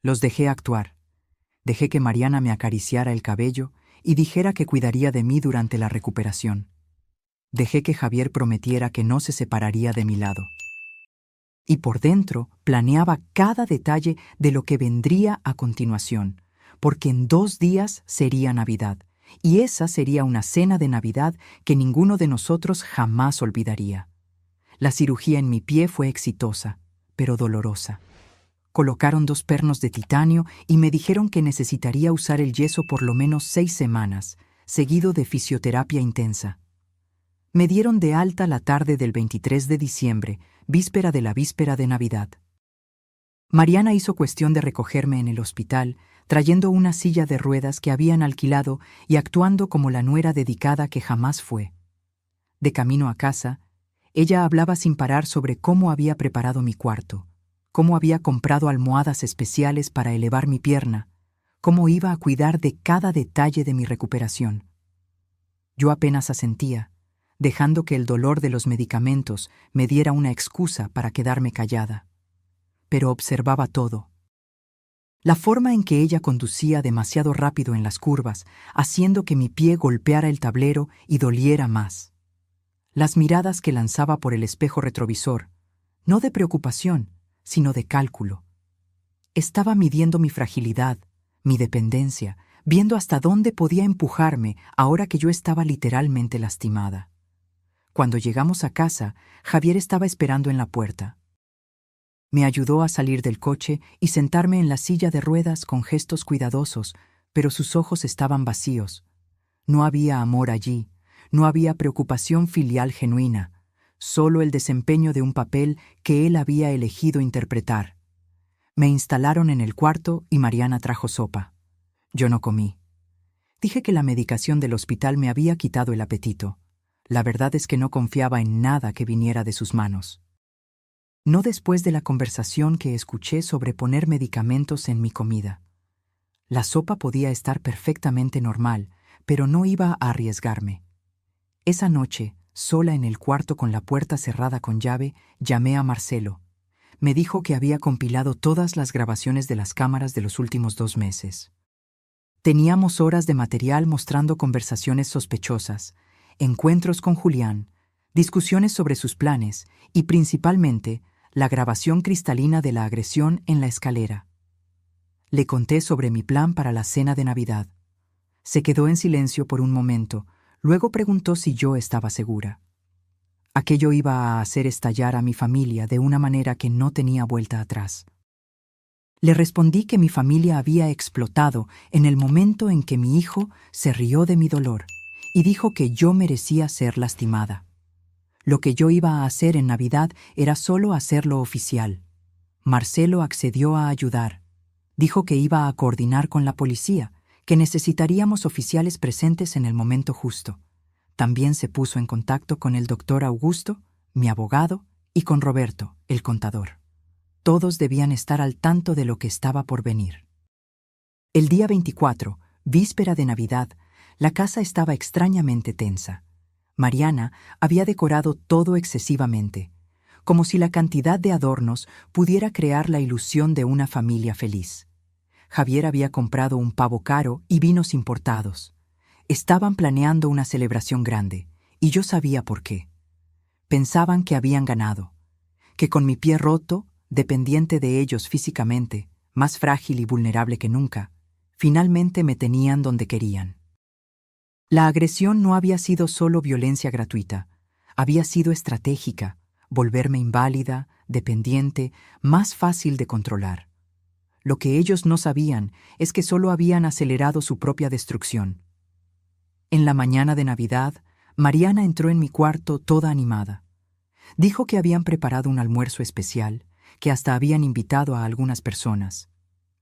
Los dejé actuar. Dejé que Mariana me acariciara el cabello y dijera que cuidaría de mí durante la recuperación. Dejé que Javier prometiera que no se separaría de mi lado. Y por dentro planeaba cada detalle de lo que vendría a continuación, porque en 2 días sería Navidad, y esa sería una cena de Navidad que ninguno de nosotros jamás olvidaría. La cirugía en mi pie fue exitosa, pero dolorosa. Colocaron 2 pernos de titanio y me dijeron que necesitaría usar el yeso por lo menos 6 semanas, seguido de fisioterapia intensa. Me dieron de alta la tarde del 23 de diciembre, víspera de Navidad. Mariana hizo cuestión de recogerme en el hospital, trayendo una silla de ruedas que habían alquilado y actuando como la nuera dedicada que jamás fue. De camino a casa, ella hablaba sin parar sobre cómo había preparado mi cuarto, cómo había comprado almohadas especiales para elevar mi pierna, cómo iba a cuidar de cada detalle de mi recuperación. Yo apenas asentía, dejando que el dolor de los medicamentos me diera una excusa para quedarme callada. Pero observaba todo. La forma en que ella conducía demasiado rápido en las curvas, haciendo que mi pie golpeara el tablero y doliera más. Las miradas que lanzaba por el espejo retrovisor, no de preocupación, sino de cálculo. Estaba midiendo mi fragilidad, mi dependencia, viendo hasta dónde podía empujarme ahora que yo estaba literalmente lastimada. Cuando llegamos a casa, Javier estaba esperando en la puerta. Me ayudó a salir del coche y sentarme en la silla de ruedas con gestos cuidadosos, pero sus ojos estaban vacíos. No había amor allí, no había preocupación filial genuina, solo el desempeño de un papel que él había elegido interpretar. Me instalaron en el cuarto y Mariana trajo sopa. Yo no comí. Dije que la medicación del hospital me había quitado el apetito. La verdad es que no confiaba en nada que viniera de sus manos. No después de la conversación que escuché sobre poner medicamentos en mi comida. La sopa podía estar perfectamente normal, pero no iba a arriesgarme. Esa noche, sola en el cuarto con la puerta cerrada con llave, llamé a Marcelo. Me dijo que había compilado todas las grabaciones de las cámaras de los últimos 2 meses. Teníamos horas de material mostrando conversaciones sospechosas, encuentros con Julián, discusiones sobre sus planes y, principalmente, la grabación cristalina de la agresión en la escalera. Le conté sobre mi plan para la cena de Navidad. Se quedó en silencio por un momento, luego preguntó si yo estaba segura. Aquello iba a hacer estallar a mi familia de una manera que no tenía vuelta atrás. Le respondí que mi familia había explotado en el momento en que mi hijo se rió de mi dolor y dijo que yo merecía ser lastimada. Lo que yo iba a hacer en Navidad era solo hacerlo oficial. Marcelo accedió a ayudar. Dijo que iba a coordinar con la policía, que necesitaríamos oficiales presentes en el momento justo. También se puso en contacto con el doctor Augusto, mi abogado, y con Roberto, el contador. Todos debían estar al tanto de lo que estaba por venir. El día 24, víspera de Navidad, la casa estaba extrañamente tensa. Mariana había decorado todo excesivamente, como si la cantidad de adornos pudiera crear la ilusión de una familia feliz. Javier había comprado un pavo caro y vinos importados. Estaban planeando una celebración grande, y yo sabía por qué. Pensaban que habían ganado, que con mi pie roto, dependiente de ellos físicamente, más frágil y vulnerable que nunca, finalmente me tenían donde querían. La agresión no había sido solo violencia gratuita, había sido estratégica, volverme inválida, dependiente, más fácil de controlar. Lo que ellos no sabían es que solo habían acelerado su propia destrucción. En la mañana de Navidad, Mariana entró en mi cuarto toda animada. Dijo que habían preparado un almuerzo especial, que hasta habían invitado a algunas personas.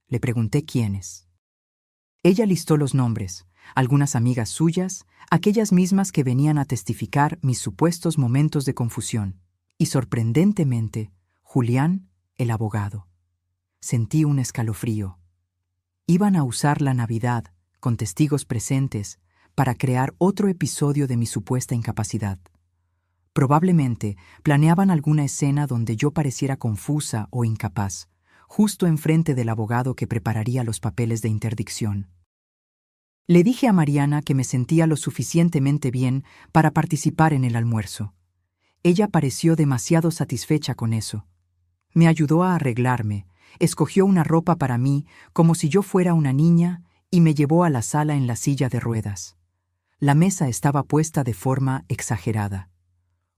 Le pregunté quiénes. Ella listó los nombres, algunas amigas suyas, aquellas mismas que venían a testificar mis supuestos momentos de confusión, y sorprendentemente, Julián, el abogado. Sentí un escalofrío. Iban a usar la Navidad, con testigos presentes, para crear otro episodio de mi supuesta incapacidad. Probablemente planeaban alguna escena donde yo pareciera confusa o incapaz, justo enfrente del abogado que prepararía los papeles de interdicción. Le dije a Mariana que me sentía lo suficientemente bien para participar en el almuerzo. Ella pareció demasiado satisfecha con eso. Me ayudó a arreglarme, escogió una ropa para mí como si yo fuera una niña y me llevó a la sala en la silla de ruedas. La mesa estaba puesta de forma exagerada.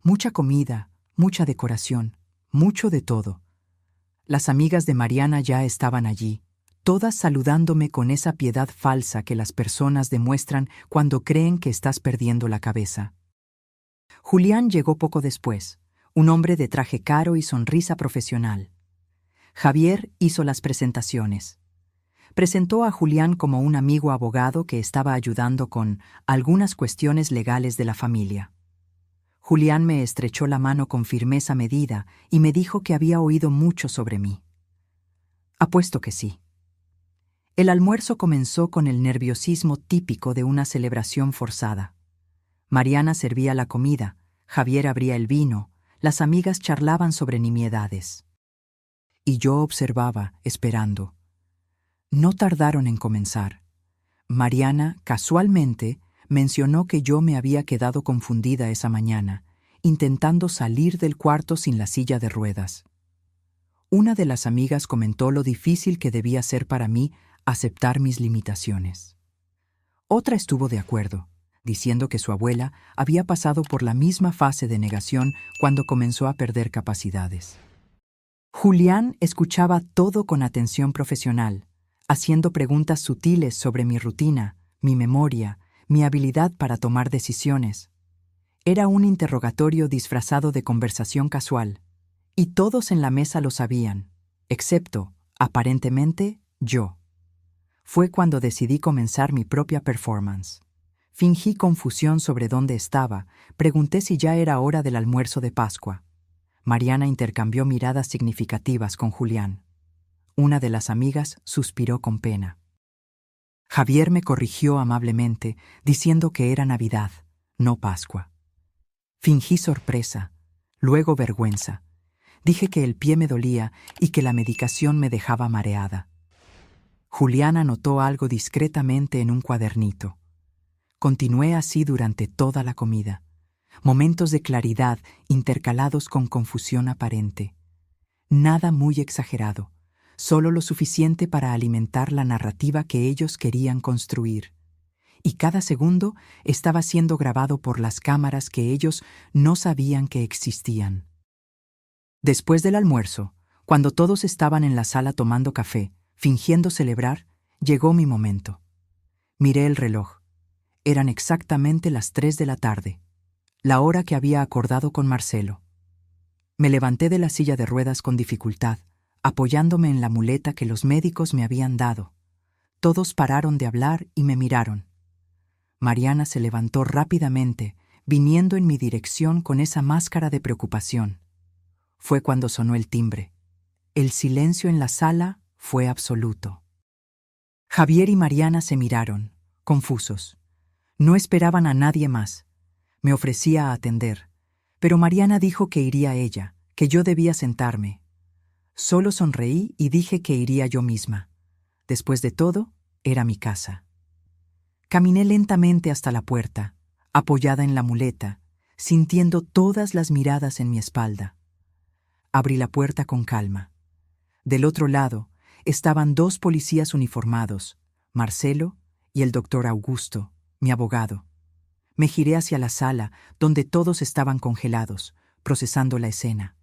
Mucha comida, mucha decoración, mucho de todo. Las amigas de Mariana ya estaban allí, todas saludándome con esa piedad falsa que las personas demuestran cuando creen que estás perdiendo la cabeza. Julián llegó poco después, un hombre de traje caro y sonrisa profesional. Javier hizo las presentaciones. Presentó a Julián como un amigo abogado que estaba ayudando con algunas cuestiones legales de la familia. Julián me estrechó la mano con firmeza medida y me dijo que había oído mucho sobre mí. Apuesto que sí. El almuerzo comenzó con el nerviosismo típico de una celebración forzada. Mariana servía la comida, Javier abría el vino, las amigas charlaban sobre nimiedades. Y yo observaba, esperando. No tardaron en comenzar. Mariana, casualmente, mencionó que yo me había quedado confundida esa mañana, intentando salir del cuarto sin la silla de ruedas. Una de las amigas comentó lo difícil que debía ser para mí aceptar mis limitaciones. Otra estuvo de acuerdo, diciendo que su abuela había pasado por la misma fase de negación cuando comenzó a perder capacidades. Julián escuchaba todo con atención profesional, haciendo preguntas sutiles sobre mi rutina, mi memoria, mi habilidad para tomar decisiones. Era un interrogatorio disfrazado de conversación casual, y todos en la mesa lo sabían, excepto, aparentemente, yo. Fue cuando decidí comenzar mi propia performance. Fingí confusión sobre dónde estaba, pregunté si ya era hora del almuerzo de Pascua. Mariana intercambió miradas significativas con Julián. Una de las amigas suspiró con pena. Javier me corrigió amablemente, diciendo que era Navidad, no Pascua. Fingí sorpresa, luego vergüenza. Dije que el pie me dolía y que la medicación me dejaba mareada. Julián anotó algo discretamente en un cuadernito. Continué así durante toda la comida. Momentos de claridad intercalados con confusión aparente. Nada muy exagerado, solo lo suficiente para alimentar la narrativa que ellos querían construir. Y cada segundo estaba siendo grabado por las cámaras que ellos no sabían que existían. Después del almuerzo, cuando todos estaban en la sala tomando café, fingiendo celebrar, llegó mi momento. Miré el reloj. Eran exactamente las 3 de la tarde, la hora que había acordado con Marcelo. Me levanté de la silla de ruedas con dificultad, apoyándome en la muleta que los médicos me habían dado. Todos pararon de hablar y me miraron. Mariana se levantó rápidamente, viniendo en mi dirección con esa máscara de preocupación. Fue cuando sonó el timbre. El silencio en la sala fue absoluto. Javier y Mariana se miraron, confusos. No esperaban a nadie más. Me ofrecía a atender, pero Mariana dijo que iría ella, que yo debía sentarme. Solo sonreí y dije que iría yo misma. Después de todo, era mi casa. Caminé lentamente hasta la puerta, apoyada en la muleta, sintiendo todas las miradas en mi espalda. Abrí la puerta con calma. Del otro lado, estaban 2 policías uniformados, Marcelo y el doctor Augusto, mi abogado. Me giré hacia la sala, donde todos estaban congelados, procesando la escena.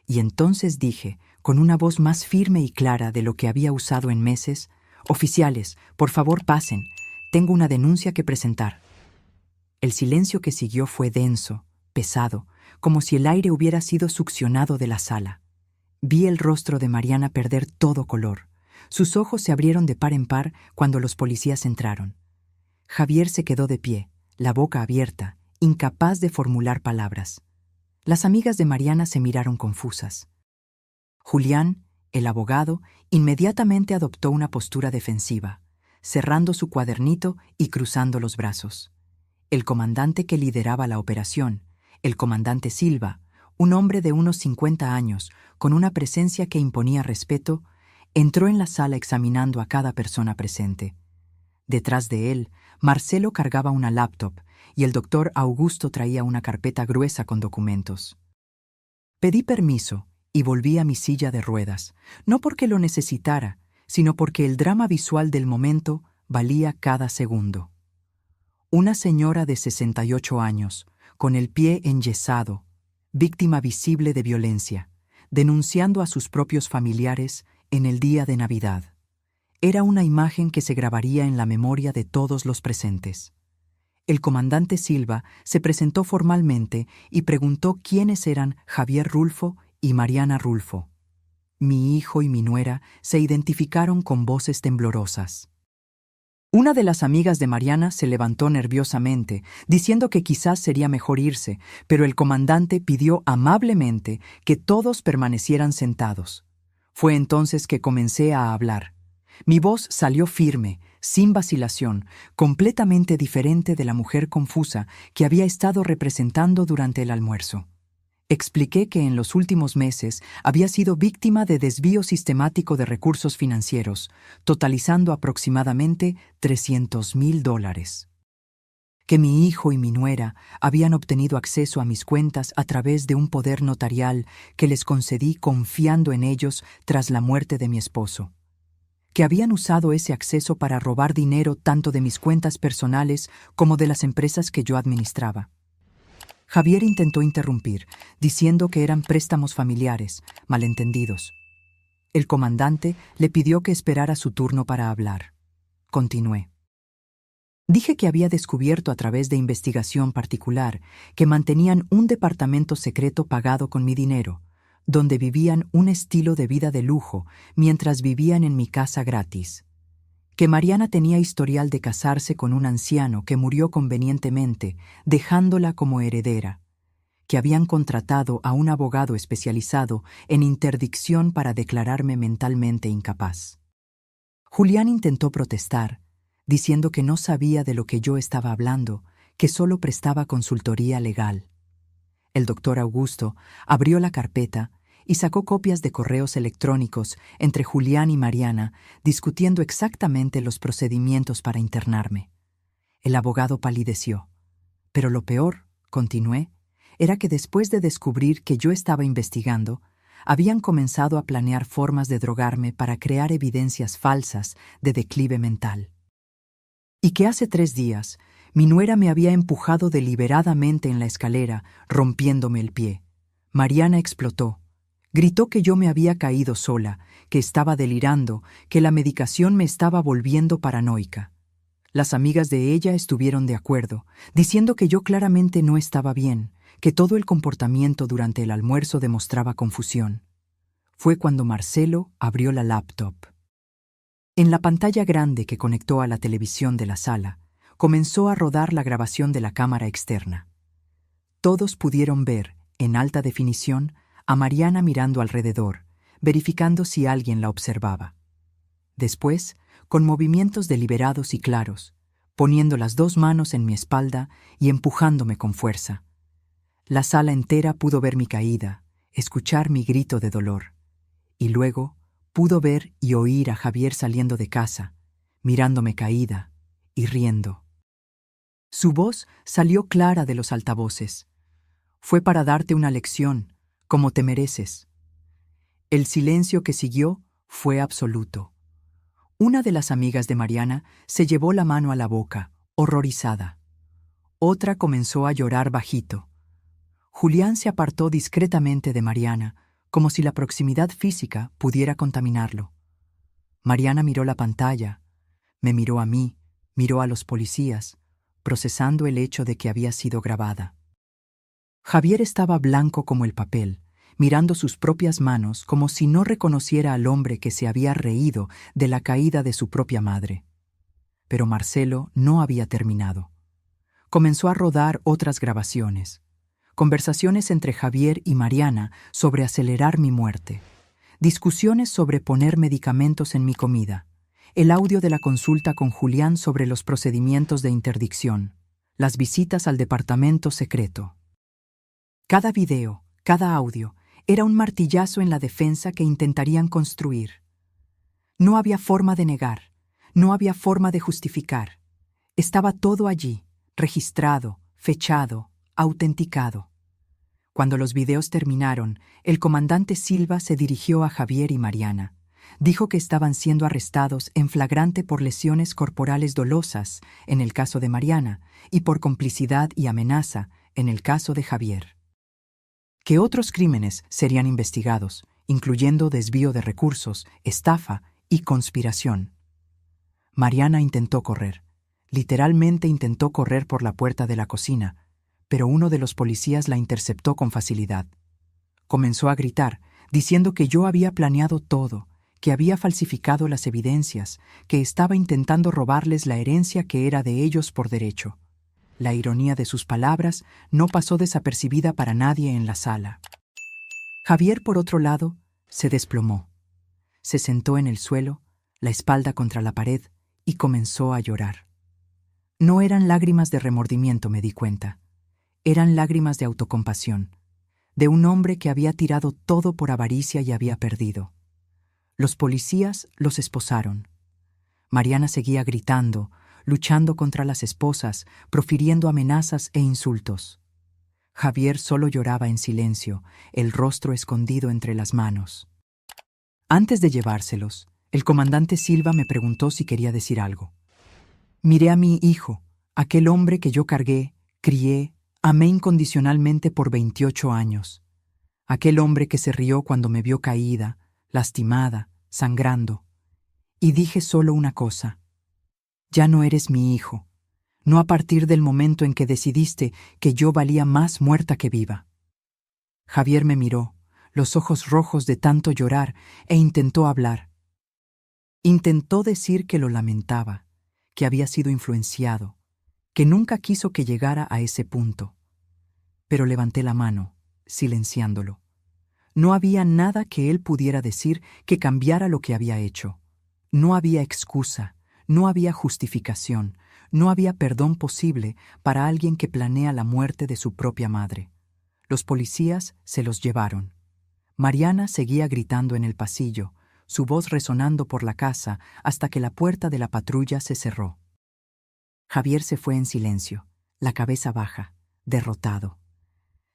Y entonces dije, con una voz más firme y clara de lo que había usado en meses: «Oficiales, por favor pasen, tengo una denuncia que presentar». El silencio que siguió fue denso, pesado, como si el aire hubiera sido succionado de la sala. Vi el rostro de Mariana perder todo color. Sus ojos se abrieron de par en par cuando los policías entraron. Javier se quedó de pie, la boca abierta, incapaz de formular palabras. Las amigas de Mariana se miraron confusas. Julián, el abogado, inmediatamente adoptó una postura defensiva, cerrando su cuadernito y cruzando los brazos. El comandante que lideraba la operación, el comandante Silva, un hombre de unos 50 años, con una presencia que imponía respeto, entró en la sala examinando a cada persona presente. Detrás de él, Marcelo cargaba una laptop y el doctor Augusto traía una carpeta gruesa con documentos. Pedí permiso y volví a mi silla de ruedas, no porque lo necesitara, sino porque el drama visual del momento valía cada segundo. Una señora de 68 años, con el pie enyesado, víctima visible de violencia, denunciando a sus propios familiares en el día de Navidad. Era una imagen que se grabaría en la memoria de todos los presentes. El comandante Silva se presentó formalmente y preguntó quiénes eran Javier Rulfo y Mariana Rulfo. Mi hijo y mi nuera se identificaron con voces temblorosas. Una de las amigas de Mariana se levantó nerviosamente, diciendo que quizás sería mejor irse, pero el comandante pidió amablemente que todos permanecieran sentados. Fue entonces que comencé a hablar. Mi voz salió firme, sin vacilación, completamente diferente de la mujer confusa que había estado representando durante el almuerzo. Expliqué que en los últimos meses había sido víctima de desvío sistemático de recursos financieros, totalizando aproximadamente $300,000. Que mi hijo y mi nuera habían obtenido acceso a mis cuentas a través de un poder notarial que les concedí confiando en ellos tras la muerte de mi esposo. Que habían usado ese acceso para robar dinero tanto de mis cuentas personales como de las empresas que yo administraba. Javier intentó interrumpir, diciendo que eran préstamos familiares, malentendidos. El comandante le pidió que esperara su turno para hablar. Continué. Dije que había descubierto a través de investigación particular que mantenían un departamento secreto pagado con mi dinero, donde vivían un estilo de vida de lujo mientras vivían en mi casa gratis. Que Mariana tenía historial de casarse con un anciano que murió convenientemente, dejándola como heredera. Que habían contratado a un abogado especializado en interdicción para declararme mentalmente incapaz. Julián intentó protestar, diciendo que no sabía de lo que yo estaba hablando, que solo prestaba consultoría legal. El doctor Augusto abrió la carpeta y sacó copias de correos electrónicos entre Julián y Mariana, discutiendo exactamente los procedimientos para internarme. El abogado palideció. Pero lo peor, continué, era que después de descubrir que yo estaba investigando, habían comenzado a planear formas de drogarme para crear evidencias falsas de declive mental. Y que hace 3 días, mi nuera me había empujado deliberadamente en la escalera, rompiéndome el pie. Mariana explotó. Gritó que yo me había caído sola, que estaba delirando, que la medicación me estaba volviendo paranoica. Las amigas de ella estuvieron de acuerdo, diciendo que yo claramente no estaba bien, que todo el comportamiento durante el almuerzo demostraba confusión. Fue cuando Marcelo abrió la laptop. En la pantalla grande que conectó a la televisión de la sala, comenzó a rodar la grabación de la cámara externa. Todos pudieron ver, en alta definición, a Mariana mirando alrededor, verificando si alguien la observaba. Después, con movimientos deliberados y claros, poniendo las 2 manos en mi espalda y empujándome con fuerza. La sala entera pudo ver mi caída, escuchar mi grito de dolor. Y luego pudo ver y oír a Javier saliendo de casa, mirándome caída y riendo. Su voz salió clara de los altavoces. «Fue para darte una lección, como te mereces». El silencio que siguió Fue absoluto. Una de las amigas de Mariana se llevó la mano a la boca, horrorizada. Otra comenzó a llorar bajito. Julián se apartó discretamente de Mariana, como si la proximidad física pudiera contaminarlo. Mariana miró la pantalla, me miró a mí, miró a los policías, procesando el hecho de que había sido grabada. Javier estaba blanco como el papel, mirando sus propias manos como si no reconociera al hombre que se había reído de la caída de su propia madre. Pero Marcelo no había terminado. Comenzó a rodar otras grabaciones. Conversaciones entre Javier y Mariana sobre acelerar mi muerte. Discusiones sobre poner medicamentos en mi comida. El audio de la consulta con Julián sobre los procedimientos de interdicción. Las visitas al departamento secreto. Cada video, cada audio, era un martillazo en la defensa que intentarían construir. No había forma de negar, no había forma de justificar. Estaba todo allí, registrado, fechado, autenticado. Cuando los videos terminaron, el comandante Silva se dirigió a Javier y Mariana. Dijo que estaban siendo arrestados en flagrante por lesiones corporales dolosas, en el caso de Mariana, y por complicidad y amenaza, en el caso de Javier. Que otros crímenes serían investigados, incluyendo desvío de recursos, estafa y conspiración. Mariana intentó correr. Literalmente intentó correr por la puerta de la cocina, pero uno de los policías la interceptó con facilidad. Comenzó a gritar, diciendo que yo había planeado todo, que había falsificado las evidencias, que estaba intentando robarles la herencia que era de ellos por derecho. La ironía de sus palabras no pasó desapercibida para nadie en la sala. Javier, por otro lado, se desplomó. Se sentó en el suelo, la espalda contra la pared, y comenzó a llorar. No eran lágrimas de remordimiento, me di cuenta. Eran lágrimas de autocompasión, de un hombre que había tirado todo por avaricia y había perdido. Los policías los esposaron. Mariana seguía gritando, luchando contra las esposas, profiriendo amenazas e insultos. Javier solo lloraba en silencio, el rostro escondido entre las manos. Antes de llevárselos, el comandante Silva me preguntó si quería decir algo. Miré a mi hijo, aquel hombre que yo cargué, crié, amé incondicionalmente por 28 años. Aquel hombre que se rió cuando me vio caída, lastimada, sangrando. Y dije solo una cosa. Ya no eres mi hijo, no a partir del momento en que decidiste que yo valía más muerta que viva. Javier me miró, los ojos rojos de tanto llorar, e intentó hablar. Intentó decir que lo lamentaba, que había sido influenciado, que nunca quiso que llegara a ese punto. Pero levanté la mano, silenciándolo. No había nada que él pudiera decir que cambiara lo que había hecho. No había excusa. No había justificación, no había perdón posible para alguien que planea la muerte de su propia madre. Los policías se los llevaron. Mariana seguía gritando en el pasillo, su voz resonando por la casa hasta que la puerta de la patrulla se cerró. Javier se fue en silencio, la cabeza baja, derrotado.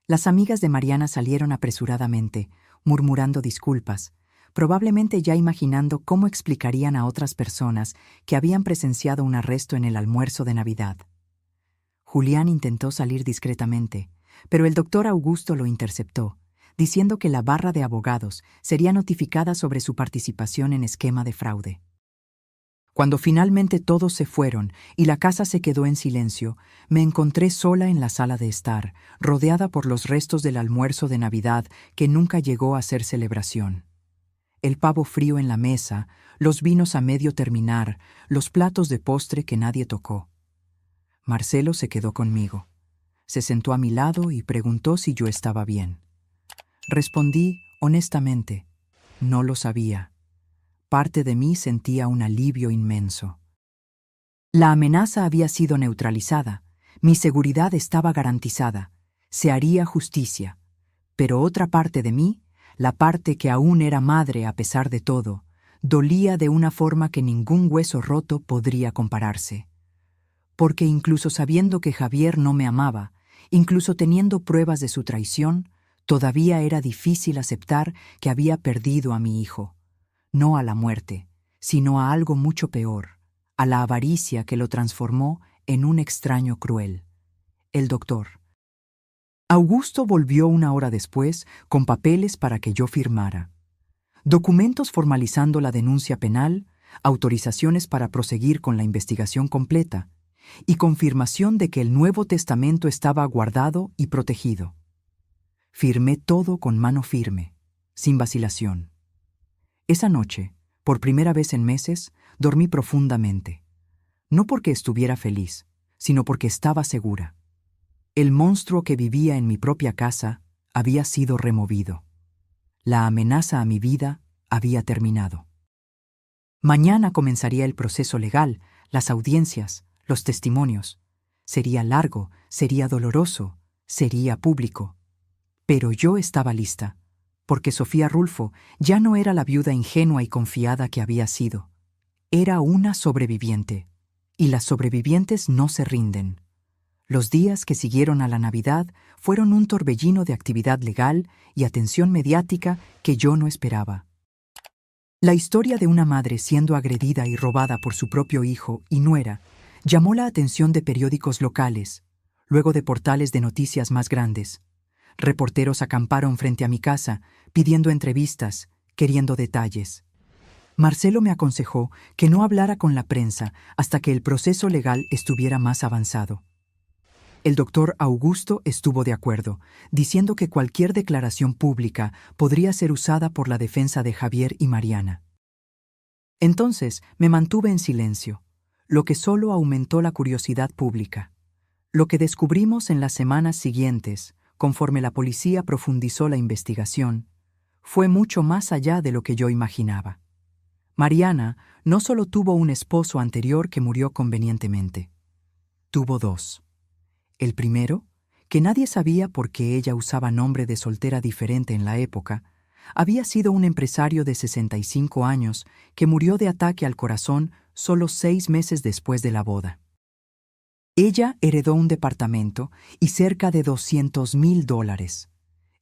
Las amigas de Mariana salieron apresuradamente, murmurando disculpas, probablemente ya imaginando cómo explicarían a otras personas que habían presenciado un arresto en el almuerzo de Navidad. Julián intentó salir discretamente, pero el doctor Augusto lo interceptó, diciendo que la barra de abogados sería notificada sobre su participación en esquema de fraude. Cuando finalmente todos se fueron y la casa se quedó en silencio, me encontré sola en la sala de estar, rodeada por los restos del almuerzo de Navidad que nunca llegó a ser celebración. El pavo frío en la mesa, los vinos a medio terminar, los platos de postre que nadie tocó. Marcelo se quedó conmigo. Se sentó a mi lado y preguntó si yo estaba bien. Respondí honestamente, no lo sabía. Parte de mí sentía un alivio inmenso. La amenaza había sido neutralizada, mi seguridad estaba garantizada, se haría justicia, pero otra parte de mí, la parte que aún era madre a pesar de todo, dolía de una forma que ningún hueso roto podría compararse. Porque incluso sabiendo que Javier no me amaba, incluso teniendo pruebas de su traición, todavía era difícil aceptar que había perdido a mi hijo. no a la muerte, sino a algo mucho peor, a la avaricia que lo transformó en un extraño cruel. El doctor. Augusto volvió una hora después con papeles para que yo firmara. Documentos formalizando la denuncia penal, autorizaciones para proseguir con la investigación completa y confirmación de que el Nuevo Testamento estaba guardado y protegido. Firmé todo con mano firme, sin vacilación. Esa noche, por primera vez en meses, dormí profundamente. No porque estuviera feliz, sino porque estaba segura. El monstruo que vivía en mi propia casa había sido removido. La amenaza a mi vida había terminado. Mañana comenzaría el proceso legal, las audiencias, los testimonios. Sería largo, sería doloroso, sería público. Pero yo estaba lista, porque Sofía Rulfo ya no era la viuda ingenua y confiada que había sido. Era una sobreviviente, y las sobrevivientes no se rinden. Los días que siguieron a la Navidad fueron un torbellino de actividad legal y atención mediática que yo no esperaba. La historia de una madre siendo agredida y robada por su propio hijo y nuera llamó la atención de periódicos locales, luego de portales de noticias más grandes. Reporteros acamparon frente a mi casa, pidiendo entrevistas, queriendo detalles. Marcelo me aconsejó que no hablara con la prensa hasta que el proceso legal estuviera más avanzado. El doctor Augusto estuvo de acuerdo, diciendo que cualquier declaración pública podría ser usada por la defensa de Javier y Mariana. Entonces me mantuve en silencio, lo que solo aumentó la curiosidad pública. Lo que descubrimos en las semanas siguientes, conforme la policía profundizó la investigación, fue mucho más allá de lo que yo imaginaba. Mariana no solo tuvo un esposo anterior que murió convenientemente, tuvo dos. El primero, que nadie sabía por qué ella usaba nombre de soltera diferente en la época, había sido un empresario de 65 años que murió de ataque al corazón solo 6 meses después de la boda. Ella heredó un departamento y cerca de $200,000.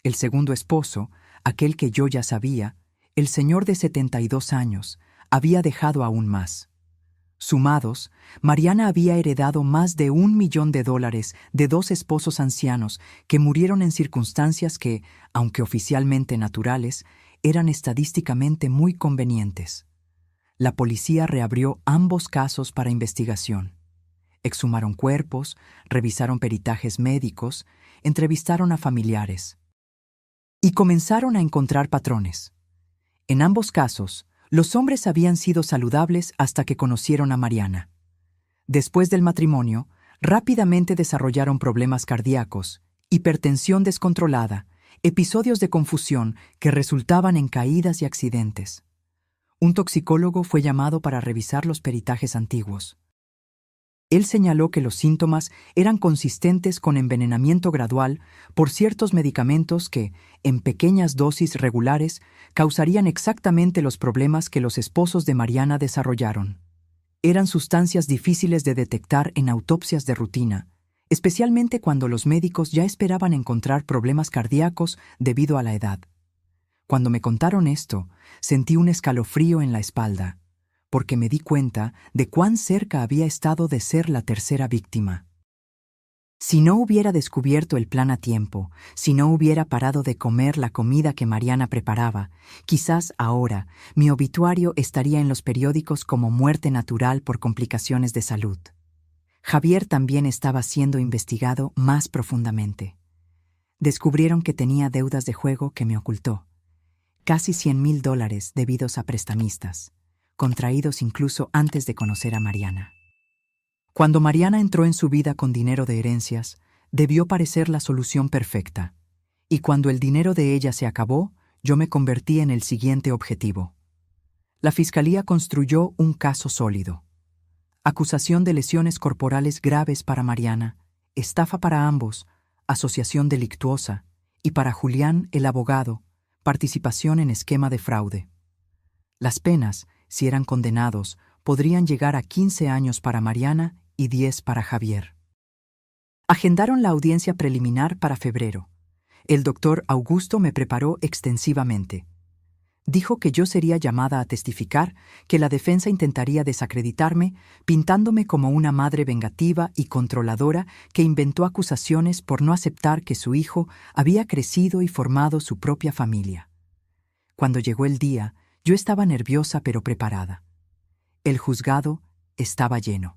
El segundo esposo, aquel que yo ya sabía, el señor de 72 años, había dejado aún más. Sumados, Mariana había heredado más de $1 millón de 2 esposos ancianos que murieron en circunstancias que, aunque oficialmente naturales, eran estadísticamente muy convenientes. La policía reabrió ambos casos para investigación. Exhumaron cuerpos, revisaron peritajes médicos, entrevistaron a familiares. Y comenzaron a encontrar patrones. En ambos casos, los hombres habían sido saludables hasta que conocieron a Mariana. Después del matrimonio, rápidamente desarrollaron problemas cardíacos, hipertensión descontrolada, episodios de confusión que resultaban en caídas y accidentes. Un toxicólogo fue llamado para revisar los peritajes antiguos. Él señaló que los síntomas eran consistentes con envenenamiento gradual por ciertos medicamentos que, en pequeñas dosis regulares, causarían exactamente los problemas que los esposos de Mariana desarrollaron. Eran sustancias difíciles de detectar en autopsias de rutina, especialmente cuando los médicos ya esperaban encontrar problemas cardíacos debido a la edad. Cuando me contaron esto, sentí un escalofrío en la espalda, porque me di cuenta de cuán cerca había estado de ser la tercera víctima. Si no hubiera descubierto el plan a tiempo, si no hubiera parado de comer la comida que Mariana preparaba, quizás ahora mi obituario estaría en los periódicos como muerte natural por complicaciones de salud. Javier también estaba siendo investigado más profundamente. Descubrieron que tenía deudas de juego que me ocultó. Casi $100,000 debidos a prestamistas, contraídos incluso antes de conocer a Mariana. Cuando Mariana entró en su vida con dinero de herencias, debió parecer la solución perfecta. Y cuando el dinero de ella se acabó, yo me convertí en el siguiente objetivo. La Fiscalía construyó un caso sólido. Acusación de lesiones corporales graves para Mariana, estafa para ambos, asociación delictuosa, y para Julián, el abogado, participación en esquema de fraude. Las penas, si eran condenados, podrían llegar a 15 años para Mariana y 10 para Javier. Agendaron la audiencia preliminar para febrero. El doctor Augusto me preparó extensivamente. Dijo que yo sería llamada a testificar, que la defensa intentaría desacreditarme, pintándome como una madre vengativa y controladora que inventó acusaciones por no aceptar que su hijo había crecido y formado su propia familia. Cuando llegó el día, yo estaba nerviosa pero preparada. El juzgado estaba lleno.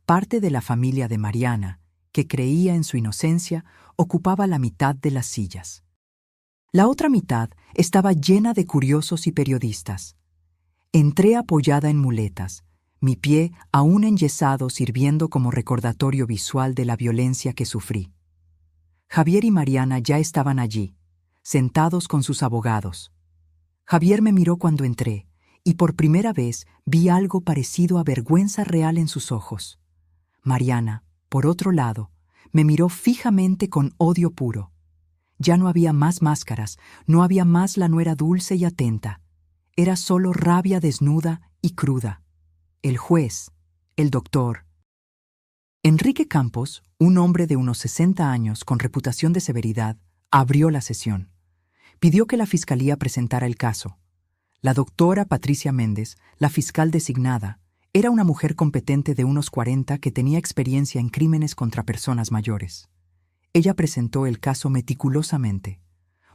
Parte de la familia de Mariana, que creía en su inocencia, ocupaba la mitad de las sillas. La otra mitad estaba llena de curiosos y periodistas. Entré apoyada en muletas, mi pie aún enyesado sirviendo como recordatorio visual de la violencia que sufrí. Javier y Mariana ya estaban allí, sentados con sus abogados. Javier me miró cuando entré, y por primera vez vi algo parecido a vergüenza real en sus ojos. Mariana, por otro lado, me miró fijamente con odio puro. Ya no había más máscaras, no había más la nuera dulce y atenta. Era solo rabia desnuda y cruda. El juez, el doctor. Enrique Campos, un hombre de unos 60 años con reputación de severidad, abrió la sesión. Pidió que la fiscalía presentara el caso. La doctora Patricia Méndez, la fiscal designada, era una mujer competente de unos 40 que tenía experiencia en crímenes contra personas mayores. Ella presentó el caso meticulosamente.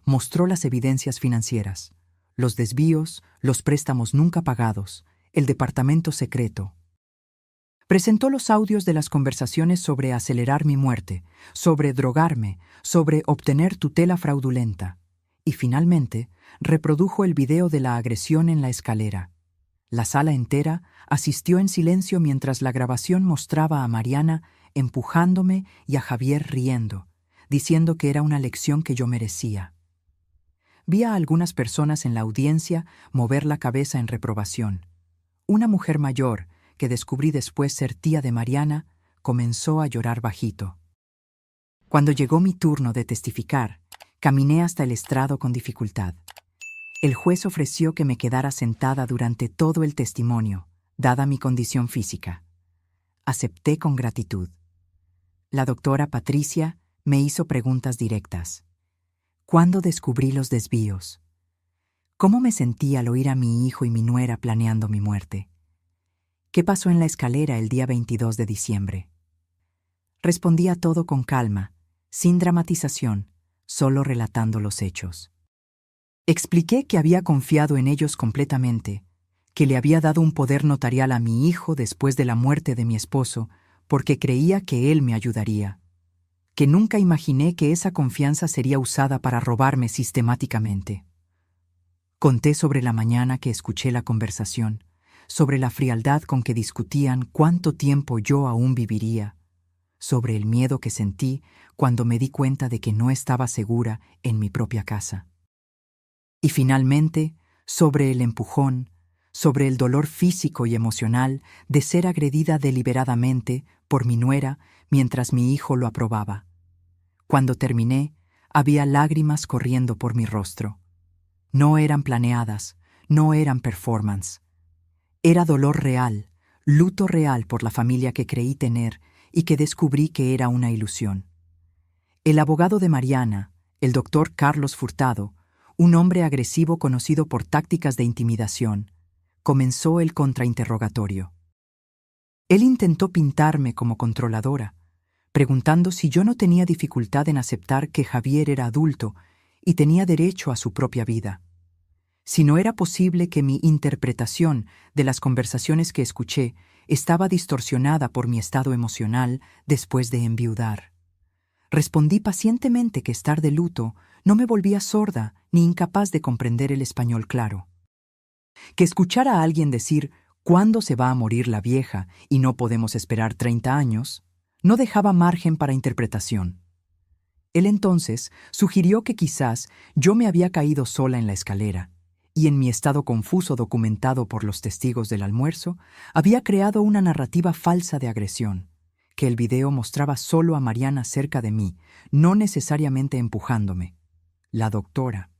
Mostró las evidencias financieras, los desvíos, los préstamos nunca pagados, el departamento secreto. Presentó los audios de las conversaciones sobre acelerar mi muerte, sobre drogarme, sobre obtener tutela fraudulenta. Y finalmente, reprodujo el video de la agresión en la escalera. La sala entera asistió en silencio mientras la grabación mostraba a Mariana empujándome y a Javier riendo, diciendo que era una lección que yo merecía. Vi a algunas personas en la audiencia mover la cabeza en reprobación. Una mujer mayor, que descubrí después ser tía de Mariana, comenzó a llorar bajito. Cuando llegó mi turno de testificar, caminé hasta el estrado con dificultad. El juez ofreció que me quedara sentada durante todo el testimonio, dada mi condición física. Acepté con gratitud. La doctora Patricia me hizo preguntas directas. ¿Cuándo descubrí los desvíos? ¿Cómo me sentí al oír a mi hijo y mi nuera planeando mi muerte? ¿Qué pasó en la escalera el día 22 de diciembre? Respondí a todo con calma, sin dramatización, solo relatando los hechos. Expliqué que había confiado en ellos completamente, que le había dado un poder notarial a mi hijo después de la muerte de mi esposo, porque creía que él me ayudaría, que nunca imaginé que esa confianza sería usada para robarme sistemáticamente. Conté sobre la mañana que escuché la conversación, sobre la frialdad con que discutían cuánto tiempo yo aún viviría, sobre el miedo que sentí cuando me di cuenta de que no estaba segura en mi propia casa. Y finalmente, sobre el empujón, sobre el dolor físico y emocional de ser agredida deliberadamente por mi nuera mientras mi hijo lo aprobaba. Cuando terminé, había lágrimas corriendo por mi rostro. No eran planeadas, no eran performance. Era dolor real, luto real por la familia que creí tener y que descubrí que era una ilusión. El abogado de Mariana, el doctor Carlos Furtado, un hombre agresivo conocido por tácticas de intimidación, comenzó el contrainterrogatorio. Él intentó pintarme como controladora, preguntando si yo no tenía dificultad en aceptar que Javier era adulto y tenía derecho a su propia vida. Si no era posible que mi interpretación de las conversaciones que escuché estaba distorsionada por mi estado emocional después de enviudar. Respondí pacientemente que estar de luto no me volvía sorda ni incapaz de comprender el español claro. Que escuchar a alguien decir «¿Cuándo se va a morir la vieja y no podemos esperar 30 años?» no dejaba margen para interpretación. Él entonces sugirió que quizás yo me había caído sola en la escalera y en mi estado confuso documentado por los testigos del almuerzo, había creado una narrativa falsa de agresión, que el video mostraba solo a Mariana cerca de mí, no necesariamente empujándome. La doctora.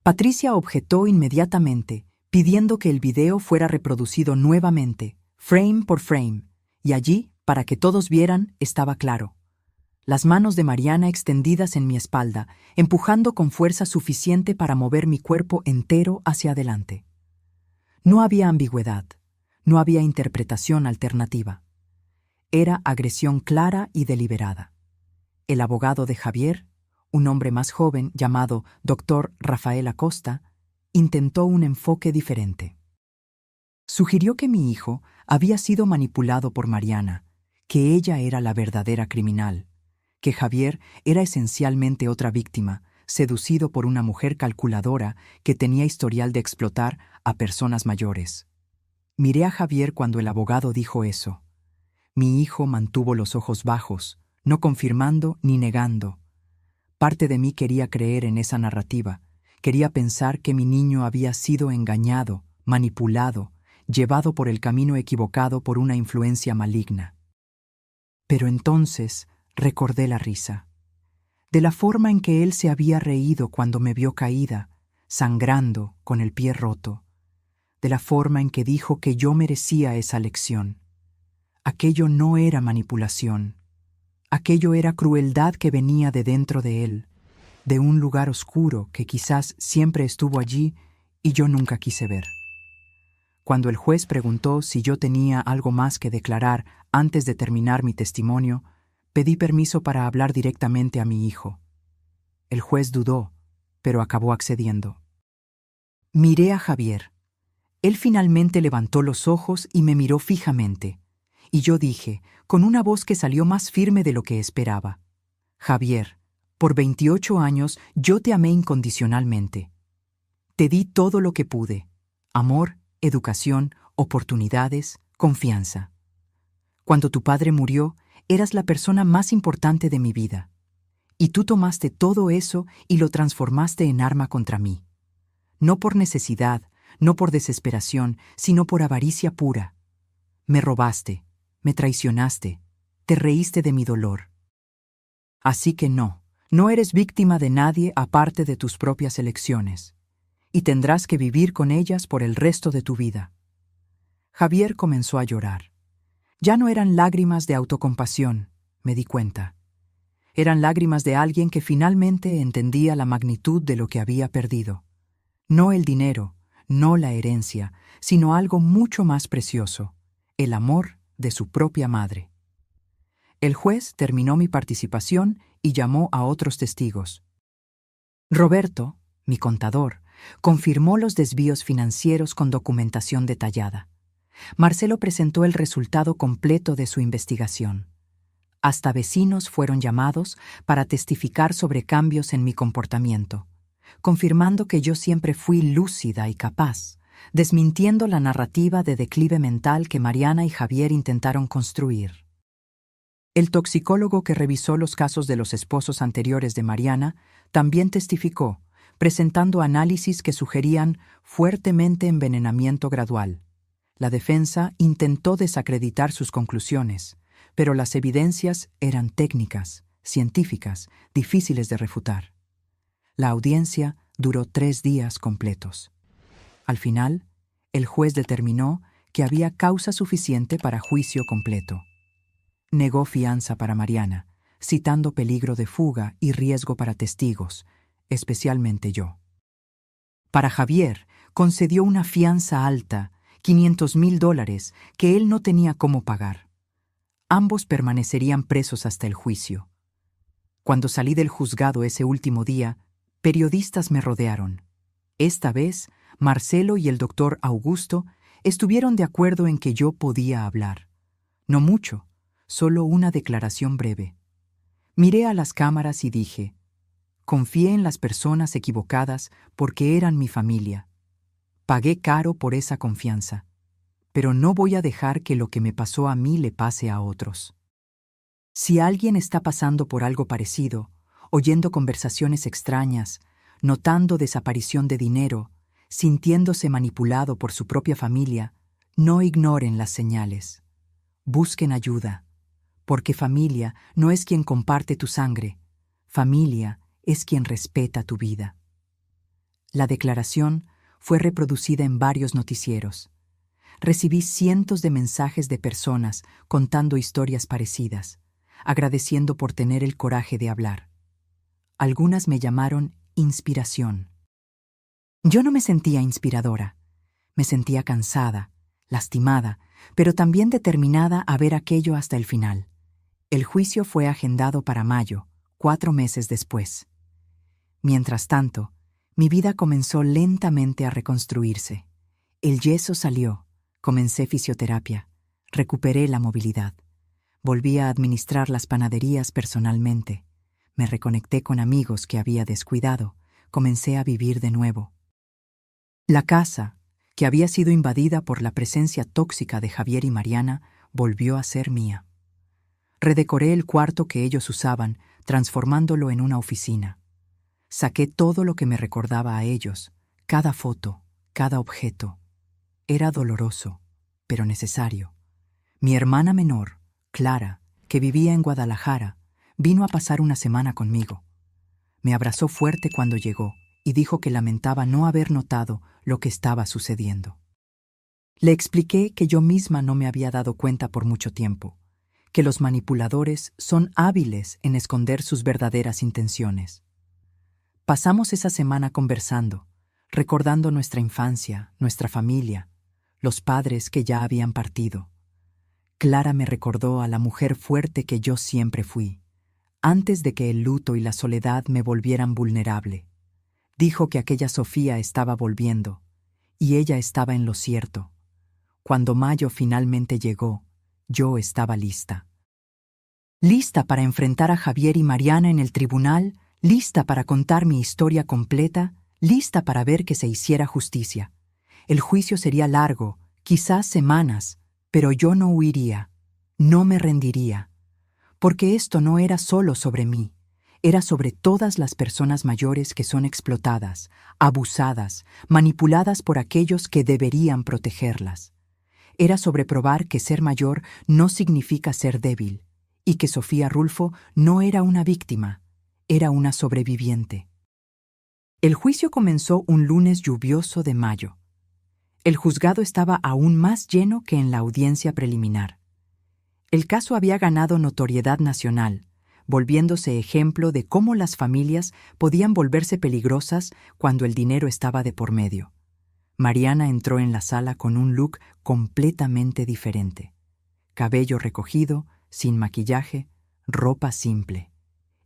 Patricia objetó inmediatamente, pidiendo que el video fuera reproducido nuevamente, frame por frame, y allí, para que todos vieran, estaba claro. las manos de Mariana extendidas en mi espalda, empujando con fuerza suficiente para mover mi cuerpo entero hacia adelante. No había ambigüedad, no había interpretación alternativa. Era agresión clara y deliberada. El abogado de Javier, un hombre más joven llamado Dr. Rafael Acosta, intentó un enfoque diferente. Sugirió que mi hijo había sido manipulado por Mariana, que ella era la verdadera criminal, que Javier era esencialmente otra víctima, seducido por una mujer calculadora que tenía historial de explotar a personas mayores. Miré a Javier cuando el abogado dijo eso. Mi hijo mantuvo los ojos bajos, no confirmando ni negando. Parte de mí quería creer en esa narrativa, quería pensar que mi niño había sido engañado, manipulado, llevado por el camino equivocado por una influencia maligna. Pero entonces recordé la risa, de la forma en que él se había reído cuando me vio caída, sangrando, con el pie roto, de la forma en que dijo que yo merecía esa lección. Aquello no era manipulación, aquello era crueldad que venía de dentro de él, de un lugar oscuro que quizás siempre estuvo allí y yo nunca quise ver. Cuando el juez preguntó si yo tenía algo más que declarar antes de terminar mi testimonio, pedí permiso para hablar directamente a mi hijo. El juez dudó, pero acabó accediendo. Miré a Javier. Él finalmente levantó los ojos y me miró fijamente, y yo dije, con una voz que salió más firme de lo que esperaba: Javier, por 28 años yo te amé incondicionalmente. Te di todo lo que pude: amor, educación, oportunidades, confianza. Cuando tu padre murió, eras la persona más importante de mi vida. Y tú tomaste todo eso y lo transformaste en arma contra mí. No por necesidad, no por desesperación, sino por avaricia pura. Me robaste, me traicionaste, te reíste de mi dolor. Así que no eres víctima de nadie aparte de tus propias elecciones, y tendrás que vivir con ellas por el resto de tu vida. Javier comenzó a llorar. Ya no eran lágrimas de autocompasión, me di cuenta. Eran lágrimas de alguien que finalmente entendía la magnitud de lo que había perdido. No el dinero, no la herencia, sino algo mucho más precioso: el amor de su propia madre. El juez terminó mi participación y llamó a otros testigos. Roberto, mi contador, confirmó los desvíos financieros con documentación detallada. Marcelo presentó el resultado completo de su investigación. Hasta vecinos fueron llamados para testificar sobre cambios en mi comportamiento, confirmando que yo siempre fui lúcida y capaz, desmintiendo la narrativa de declive mental que Mariana y Javier intentaron construir. El toxicólogo que revisó los casos de los esposos anteriores de Mariana también testificó, presentando análisis que sugerían fuertemente envenenamiento gradual. La defensa intentó desacreditar sus conclusiones, pero las evidencias eran técnicas, científicas, difíciles de refutar. La audiencia duró 3 días completos. Al final, el juez determinó que había causa suficiente para juicio completo. Negó fianza para Mariana, citando peligro de fuga y riesgo para testigos, especialmente yo. Para Javier, concedió una fianza alta, $500,000, que él no tenía cómo pagar. Ambos permanecerían presos hasta el juicio. Cuando salí del juzgado ese último día, periodistas me rodearon. Esta vez, Marcelo y el doctor Augusto estuvieron de acuerdo en que yo podía hablar. No mucho, solo una declaración breve. Miré a las cámaras y dije: confié en las personas equivocadas porque eran mi familia. Pagué caro por esa confianza, pero no voy a dejar que lo que me pasó a mí le pase a otros. Si alguien está pasando por algo parecido, oyendo conversaciones extrañas, notando desaparición de dinero, sintiéndose manipulado por su propia familia, no ignoren las señales. Busquen ayuda, porque familia no es quien comparte tu sangre, familia es quien respeta tu vida. La declaración fue reproducida en varios noticieros. Recibí cientos de mensajes de personas contando historias parecidas, agradeciendo por tener el coraje de hablar. Algunas me llamaron inspiración. Yo no me sentía inspiradora. Me sentía cansada, lastimada, pero también determinada a ver aquello hasta el final. El juicio fue agendado para mayo, 4 meses después. Mientras tanto, mi vida comenzó lentamente a reconstruirse. El yeso salió, comencé fisioterapia, recuperé la movilidad. Volví a administrar las panaderías personalmente. Me reconecté con amigos que había descuidado. Comencé a vivir de nuevo. La casa, que había sido invadida por la presencia tóxica de Javier y Mariana, volvió a ser mía. Redecoré el cuarto que ellos usaban, transformándolo en una oficina. Saqué todo lo que me recordaba a ellos, cada foto, cada objeto. Era doloroso, pero necesario. Mi hermana menor, Clara, que vivía en Guadalajara, vino a pasar una semana conmigo. Me abrazó fuerte cuando llegó y dijo que lamentaba no haber notado lo que estaba sucediendo. Le expliqué que yo misma no me había dado cuenta por mucho tiempo, que los manipuladores son hábiles en esconder sus verdaderas intenciones. Pasamos esa semana conversando, recordando nuestra infancia, nuestra familia, los padres que ya habían partido. Clara me recordó a la mujer fuerte que yo siempre fui, antes de que el luto y la soledad me volvieran vulnerable. Dijo que aquella Sofía estaba volviendo, y ella estaba en lo cierto. Cuando mayo finalmente llegó, yo estaba lista. Lista para enfrentar a Javier y Mariana en el tribunal, lista para contar mi historia completa, lista para ver que se hiciera justicia. El juicio sería largo, quizás semanas, pero yo no huiría, no me rendiría. Porque esto no era solo sobre mí, era sobre todas las personas mayores que son explotadas, abusadas, manipuladas por aquellos que deberían protegerlas. Era sobre probar que ser mayor no significa ser débil, y que Sofía Rulfo no era una víctima, era una sobreviviente. El juicio comenzó un lunes lluvioso de mayo. El juzgado estaba aún más lleno que en la audiencia preliminar. El caso había ganado notoriedad nacional, volviéndose ejemplo de cómo las familias podían volverse peligrosas cuando el dinero estaba de por medio. Mariana entró en la sala con un look completamente diferente. Cabello recogido, sin maquillaje, ropa simple.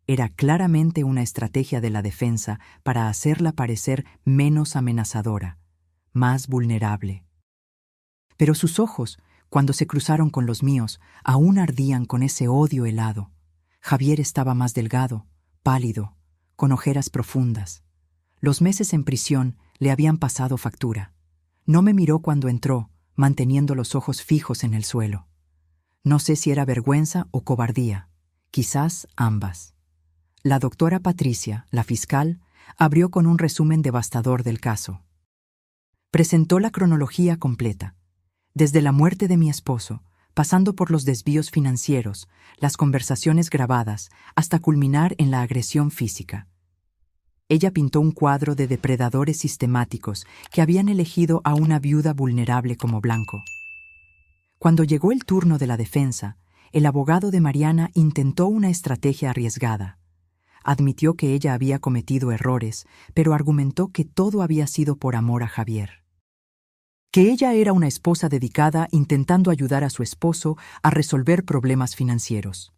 Era claramente una estrategia de la defensa para hacerla parecer menos amenazadora, más vulnerable. Pero sus ojos, cuando se cruzaron con los míos, aún ardían con ese odio helado. Javier estaba más delgado, pálido, con ojeras profundas. Los meses en prisión le habían pasado factura. No me miró cuando entró, manteniendo los ojos fijos en el suelo. No sé si era vergüenza o cobardía, quizás ambas. La doctora Patricia, la fiscal, abrió con un resumen devastador del caso. Presentó la cronología completa, desde la muerte de mi esposo, pasando por los desvíos financieros, las conversaciones grabadas, hasta culminar en la agresión física. Ella pintó un cuadro de depredadores sistemáticos que habían elegido a una viuda vulnerable como blanco. Cuando llegó el turno de la defensa, el abogado de Mariana intentó una estrategia arriesgada. Admitió que ella había cometido errores, pero argumentó que todo había sido por amor a Javier. Que ella era una esposa dedicada intentando ayudar a su esposo a resolver problemas financieros.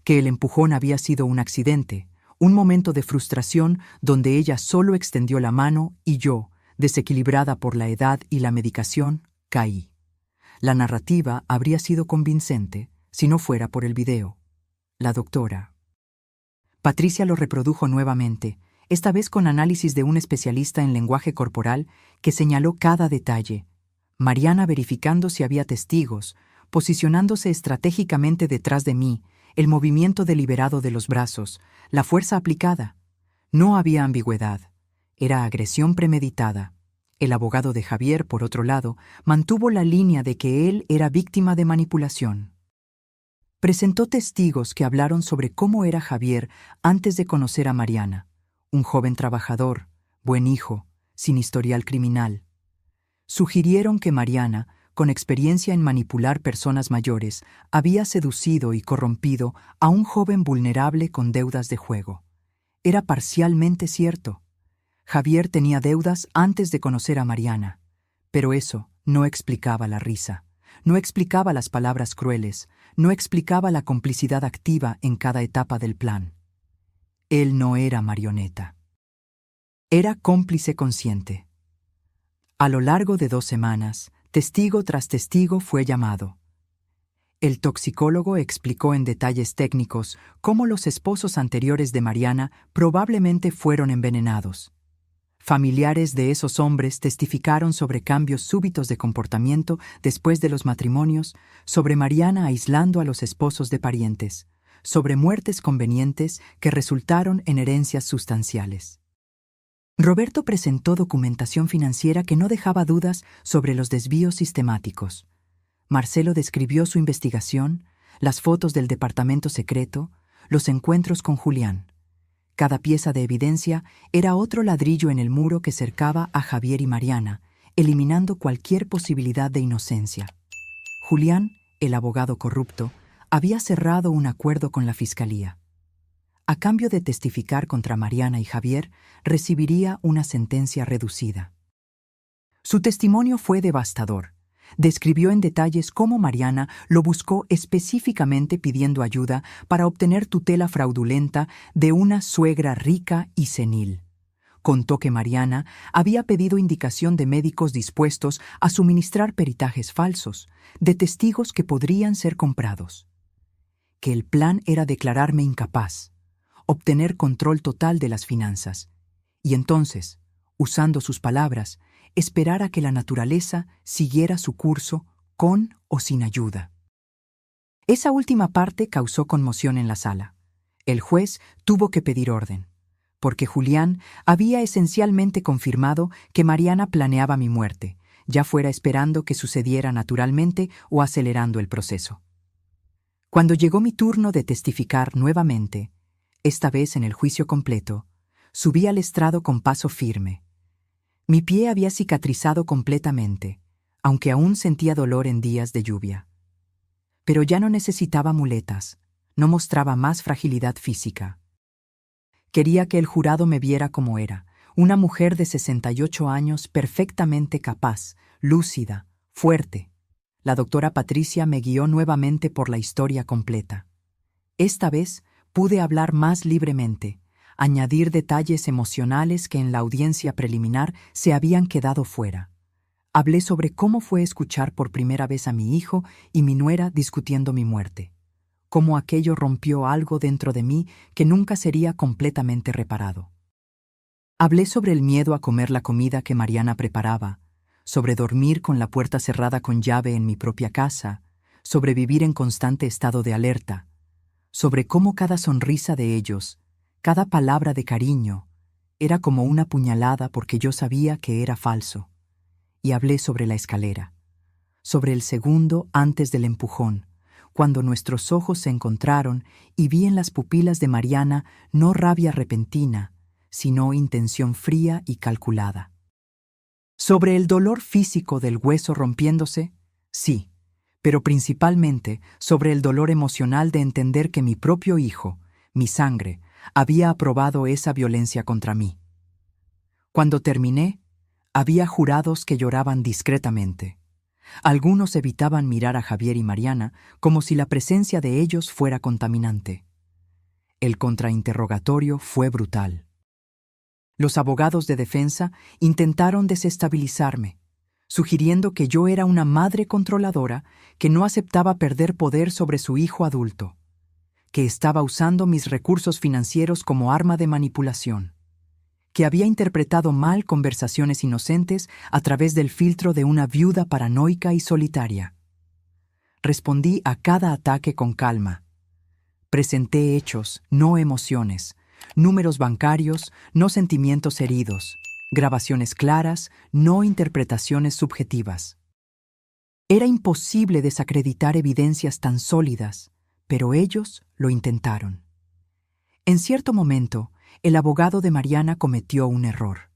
Que el empujón había sido un accidente, un momento de frustración donde ella solo extendió la mano y yo, desequilibrada por la edad y la medicación, caí. La narrativa habría sido convincente si no fuera por el video. La doctora Patricia lo reprodujo nuevamente, esta vez con análisis de un especialista en lenguaje corporal que señaló cada detalle. Mariana verificando si había testigos, posicionándose estratégicamente detrás de mí, el movimiento deliberado de los brazos, la fuerza aplicada. No había ambigüedad. Era agresión premeditada. El abogado de Javier, por otro lado, mantuvo la línea de que él era víctima de manipulación. Presentó testigos que hablaron sobre cómo era Javier antes de conocer a Mariana, un joven trabajador, buen hijo, sin historial criminal. Sugirieron que Mariana, con experiencia en manipular personas mayores, había seducido y corrompido a un joven vulnerable con deudas de juego. Era parcialmente cierto. Javier tenía deudas antes de conocer a Mariana, pero eso no explicaba la risa, no explicaba las palabras crueles, no explicaba la complicidad activa en cada etapa del plan. Él no era marioneta. Era cómplice consciente. A lo largo de 2 semanas, testigo tras testigo fue llamado. El toxicólogo explicó en detalles técnicos cómo los esposos anteriores de Mariana probablemente fueron envenenados. Familiares de esos hombres testificaron sobre cambios súbitos de comportamiento después de los matrimonios, sobre Mariana aislando a los esposos de parientes, sobre muertes convenientes que resultaron en herencias sustanciales. Roberto presentó documentación financiera que no dejaba dudas sobre los desvíos sistemáticos. Marcelo describió su investigación, las fotos del departamento secreto, los encuentros con Julián. Cada pieza de evidencia era otro ladrillo en el muro que cercaba a Javier y Mariana, eliminando cualquier posibilidad de inocencia. Julián, el abogado corrupto, había cerrado un acuerdo con la fiscalía. A cambio de testificar contra Mariana y Javier, recibiría una sentencia reducida. Su testimonio fue devastador. Describió en detalles cómo Mariana lo buscó específicamente pidiendo ayuda para obtener tutela fraudulenta de una suegra rica y senil. Contó que Mariana había pedido indicación de médicos dispuestos a suministrar peritajes falsos, de testigos que podrían ser comprados. Que el plan era declararme incapaz, obtener control total de las finanzas, y entonces, usando sus palabras, esperar a que la naturaleza siguiera su curso con o sin ayuda. Esa última parte causó conmoción en la sala. El juez tuvo que pedir orden, porque Julián había esencialmente confirmado que Mariana planeaba mi muerte, ya fuera esperando que sucediera naturalmente o acelerando el proceso. Cuando llegó mi turno de testificar nuevamente, esta vez en el juicio completo, subí al estrado con paso firme. Mi pie había cicatrizado completamente, aunque aún sentía dolor en días de lluvia. Pero ya no necesitaba muletas, no mostraba más fragilidad física. Quería que el jurado me viera como era, una mujer de 68 años perfectamente capaz, lúcida, fuerte. La doctora Patricia me guió nuevamente por la historia completa. Esta vez pude hablar más libremente, añadir detalles emocionales que en la audiencia preliminar se habían quedado fuera. Hablé sobre cómo fue escuchar por primera vez a mi hijo y mi nuera discutiendo mi muerte, cómo aquello rompió algo dentro de mí que nunca sería completamente reparado. Hablé sobre el miedo a comer la comida que Mariana preparaba, sobre dormir con la puerta cerrada con llave en mi propia casa, sobre vivir en constante estado de alerta, sobre cómo cada sonrisa de ellos, cada palabra de cariño, era como una puñalada porque yo sabía que era falso. Y hablé sobre la escalera, sobre el segundo antes del empujón, cuando nuestros ojos se encontraron y vi en las pupilas de Mariana no rabia repentina, sino intención fría y calculada. Sobre el dolor físico del hueso rompiéndose, sí, pero principalmente sobre el dolor emocional de entender que mi propio hijo, mi sangre, había aprobado esa violencia contra mí. Cuando terminé, había jurados que lloraban discretamente. Algunos evitaban mirar a Javier y Mariana como si la presencia de ellos fuera contaminante. El contrainterrogatorio fue brutal. Los abogados de defensa intentaron desestabilizarme, sugiriendo que yo era una madre controladora que no aceptaba perder poder sobre su hijo adulto, que estaba usando mis recursos financieros como arma de manipulación, que había interpretado mal conversaciones inocentes a través del filtro de una viuda paranoica y solitaria. Respondí a cada ataque con calma. Presenté hechos, no emociones, números bancarios, no sentimientos heridos, grabaciones claras, no interpretaciones subjetivas. Era imposible desacreditar evidencias tan sólidas, pero ellos lo intentaron. En cierto momento, el abogado de Mariana cometió un error.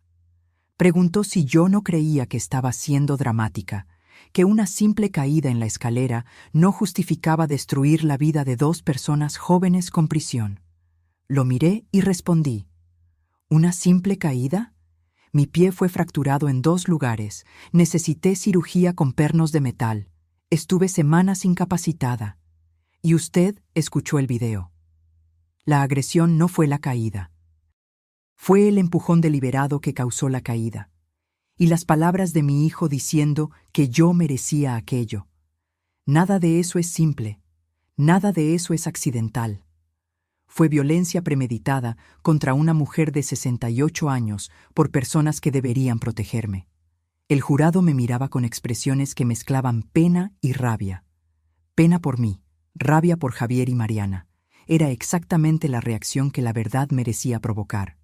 Preguntó si yo no creía que estaba siendo dramática, que una simple caída en la escalera no justificaba destruir la vida de 2 personas jóvenes con prisión. Lo miré y respondí: ¿una simple caída? Mi pie fue fracturado en 2 lugares, necesité cirugía con pernos de metal, estuve semanas incapacitada. Y usted escuchó el video. La agresión no fue la caída. Fue el empujón deliberado que causó la caída. Y las palabras de mi hijo diciendo que yo merecía aquello. Nada de eso es simple, nada de eso es accidental. Fue violencia premeditada contra una mujer de 68 años por personas que deberían protegerme. El jurado me miraba con expresiones que mezclaban pena y rabia. Pena por mí, rabia por Javier y Mariana. Era exactamente la reacción que la verdad merecía provocar.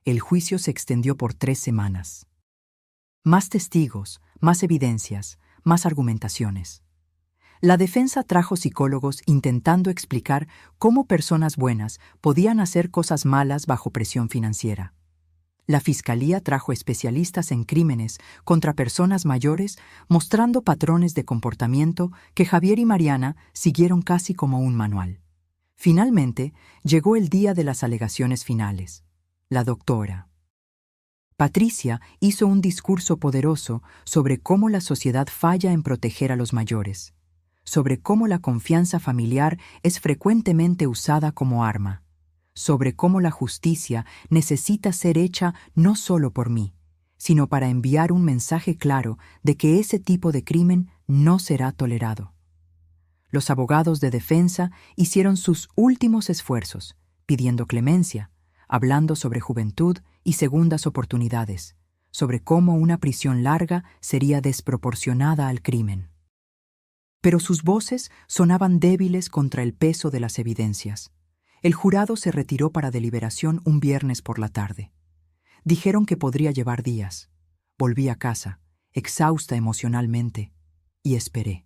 El juicio se extendió por 3 semanas. Más testigos, más evidencias, más argumentaciones. La defensa trajo psicólogos intentando explicar cómo personas buenas podían hacer cosas malas bajo presión financiera. La fiscalía trajo especialistas en crímenes contra personas mayores mostrando patrones de comportamiento que Javier y Mariana siguieron casi como un manual. Finalmente, llegó el día de las alegaciones finales. La doctora Patricia hizo un discurso poderoso sobre cómo la sociedad falla en proteger a los mayores, sobre cómo la confianza familiar es frecuentemente usada como arma, sobre cómo la justicia necesita ser hecha no solo por mí, sino para enviar un mensaje claro de que ese tipo de crimen no será tolerado. Los abogados de defensa hicieron sus últimos esfuerzos, pidiendo clemencia, hablando sobre juventud y segundas oportunidades, sobre cómo una prisión larga sería desproporcionada al crimen. Pero sus voces sonaban débiles contra el peso de las evidencias. El jurado se retiró para deliberación un viernes por la tarde. Dijeron que podría llevar días. Volví a casa, exhausta emocionalmente, y esperé.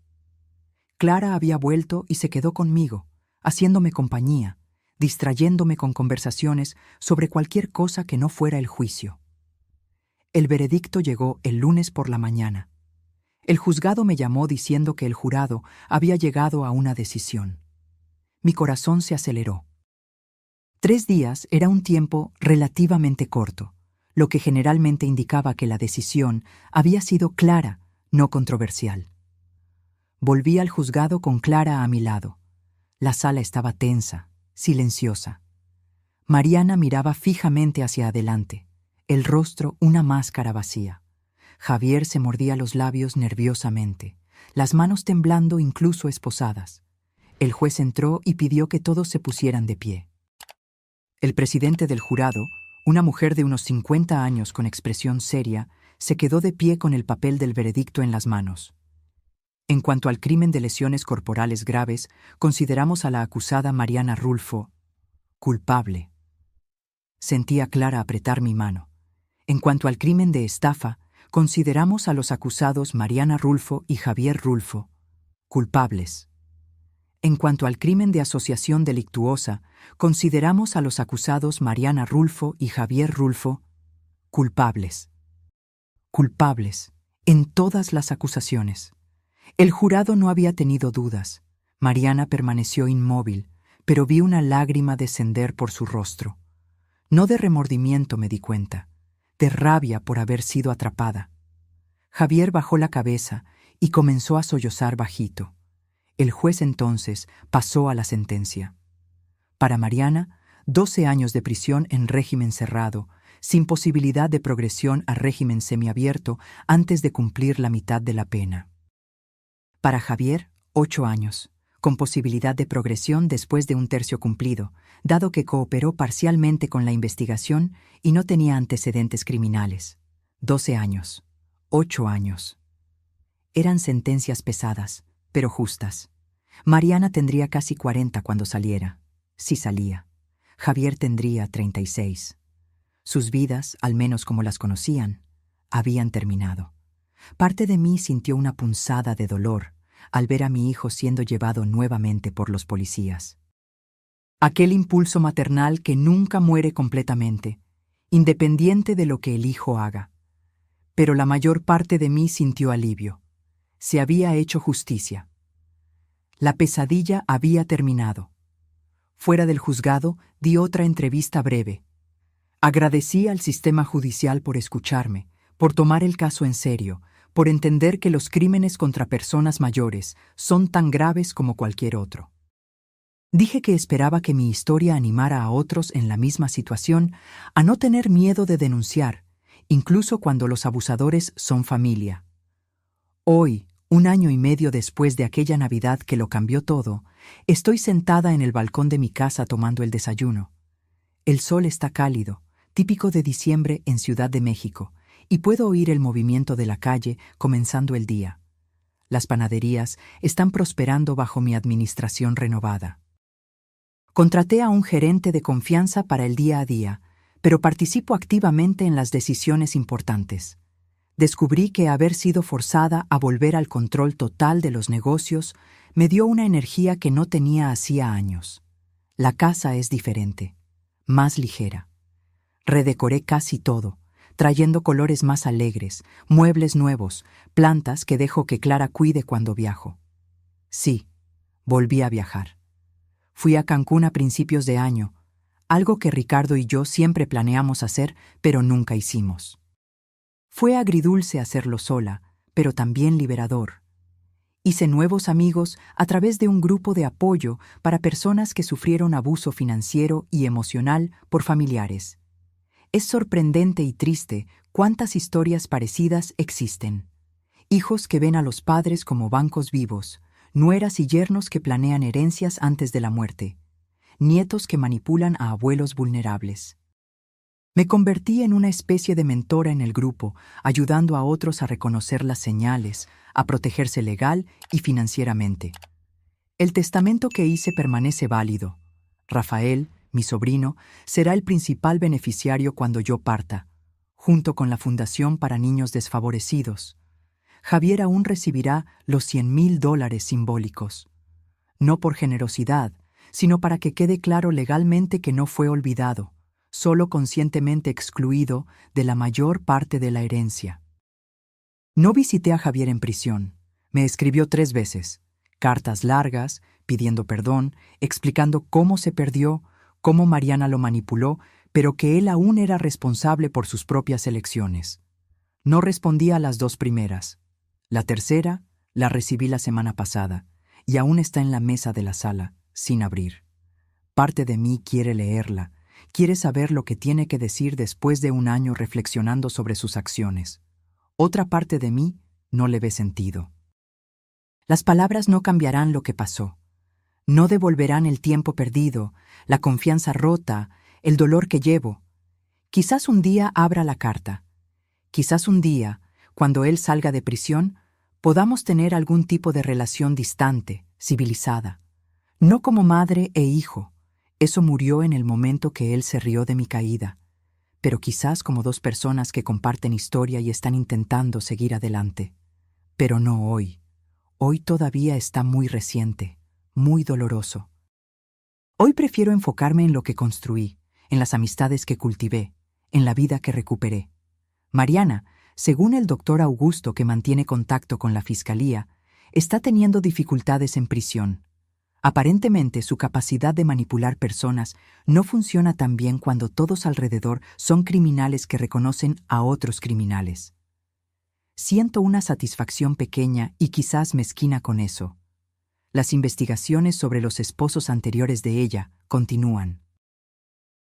Clara había vuelto y se quedó conmigo, haciéndome compañía, distrayéndome con conversaciones sobre cualquier cosa que no fuera el juicio. El veredicto llegó el lunes por la mañana. El juzgado me llamó diciendo que el jurado había llegado a una decisión. Mi corazón se aceleró. 3 días era un tiempo relativamente corto, lo que generalmente indicaba que la decisión había sido clara, no controversial. Volví al juzgado con Clara a mi lado. La sala estaba tensa, silenciosa. Mariana miraba fijamente hacia adelante, el rostro una máscara vacía. Javier se mordía los labios nerviosamente, las manos temblando incluso esposadas. El juez entró y pidió que todos se pusieran de pie. El presidente del jurado, una mujer de unos 50 años con expresión seria, se quedó de pie con el papel del veredicto en las manos. En cuanto al crimen de lesiones corporales graves, consideramos a la acusada Mariana Rulfo culpable. Sentí a Clara apretar mi mano. En cuanto al crimen de estafa, consideramos a los acusados Mariana Rulfo y Javier Rulfo culpables. En cuanto al crimen de asociación delictuosa, consideramos a los acusados Mariana Rulfo y Javier Rulfo culpables. Culpables, en todas las acusaciones. El jurado no había tenido dudas. Mariana permaneció inmóvil, pero vi una lágrima descender por su rostro. No de remordimiento me di cuenta, de rabia por haber sido atrapada. Javier bajó la cabeza y comenzó a sollozar bajito. El juez entonces pasó a la sentencia. Para Mariana, 12 años de prisión en régimen cerrado, sin posibilidad de progresión a régimen semiabierto antes de cumplir la mitad de la pena. Para Javier, 8 años, con posibilidad de progresión después de 1/3 cumplido, dado que cooperó parcialmente con la investigación y no tenía antecedentes criminales. 12 años, 8 años. Eran sentencias pesadas, pero justas. Mariana tendría casi 40 cuando saliera, si salía. Javier tendría 36. Sus vidas, al menos como las conocían, habían terminado. Parte de mí sintió una punzada de dolor al ver a mi hijo siendo llevado nuevamente por los policías. Aquel impulso maternal que nunca muere completamente, independiente de lo que el hijo haga. Pero la mayor parte de mí sintió alivio. Se había hecho justicia. La pesadilla había terminado. Fuera del juzgado, di otra entrevista breve. Agradecí al sistema judicial por escucharme, por tomar el caso en serio, por entender que los crímenes contra personas mayores son tan graves como cualquier otro. Dije que esperaba que mi historia animara a otros en la misma situación a no tener miedo de denunciar, incluso cuando los abusadores son familia. Hoy, 1 año y medio después de aquella Navidad que lo cambió todo, estoy sentada en el balcón de mi casa tomando el desayuno. El sol está cálido, típico de diciembre en Ciudad de México, y puedo oír el movimiento de la calle comenzando el día. Las panaderías están prosperando bajo mi administración renovada. Contraté a un gerente de confianza para el día a día, pero participo activamente en las decisiones importantes. Descubrí que haber sido forzada a volver al control total de los negocios me dio una energía que no tenía hacía años. La casa es diferente, más ligera. Redecoré casi todo, trayendo colores más alegres, muebles nuevos, plantas que dejo que Clara cuide cuando viajo. Sí, volví a viajar. Fui a Cancún a principios de año, algo que Ricardo y yo siempre planeamos hacer, pero nunca hicimos. Fue agridulce hacerlo sola, pero también liberador. Hice nuevos amigos a través de un grupo de apoyo para personas que sufrieron abuso financiero y emocional por familiares. Es sorprendente y triste cuántas historias parecidas existen. Hijos que ven a los padres como bancos vivos, nueras y yernos que planean herencias antes de la muerte, nietos que manipulan a abuelos vulnerables. Me convertí en una especie de mentora en el grupo, ayudando a otros a reconocer las señales, a protegerse legal y financieramente. El testamento que hice permanece válido. Rafael, mi sobrino, será el principal beneficiario cuando yo parta, junto con la Fundación para Niños Desfavorecidos. Javier aún recibirá los $100,000 simbólicos. No por generosidad, sino para que quede claro legalmente que no fue olvidado, solo conscientemente excluido de la mayor parte de la herencia. No visité a Javier en prisión. Me escribió 3 veces, cartas largas, pidiendo perdón, explicando cómo se perdió, cómo Mariana lo manipuló, pero que él aún era responsable por sus propias elecciones. No respondí a las 2 primeras. La tercera la recibí la semana pasada, y aún está en la mesa de la sala, sin abrir. Parte de mí quiere leerla, quiere saber lo que tiene que decir después de 1 año reflexionando sobre sus acciones. Otra parte de mí no le ve sentido. Las palabras no cambiarán lo que pasó. No devolverán el tiempo perdido, la confianza rota, el dolor que llevo. Quizás un día abra la carta. Quizás un día, cuando él salga de prisión, podamos tener algún tipo de relación distante, civilizada. No como madre e hijo. Eso murió en el momento que él se rió de mi caída. Pero quizás como 2 personas que comparten historia y están intentando seguir adelante. Pero no hoy. Hoy todavía está muy reciente, muy doloroso. Hoy prefiero enfocarme en lo que construí, en las amistades que cultivé, en la vida que recuperé. Mariana, según el doctor Augusto que mantiene contacto con la fiscalía, está teniendo dificultades en prisión. Aparentemente su capacidad de manipular personas no funciona tan bien cuando todos alrededor son criminales que reconocen a otros criminales. Siento una satisfacción pequeña y quizás mezquina con eso. Las investigaciones sobre los esposos anteriores de ella continúan.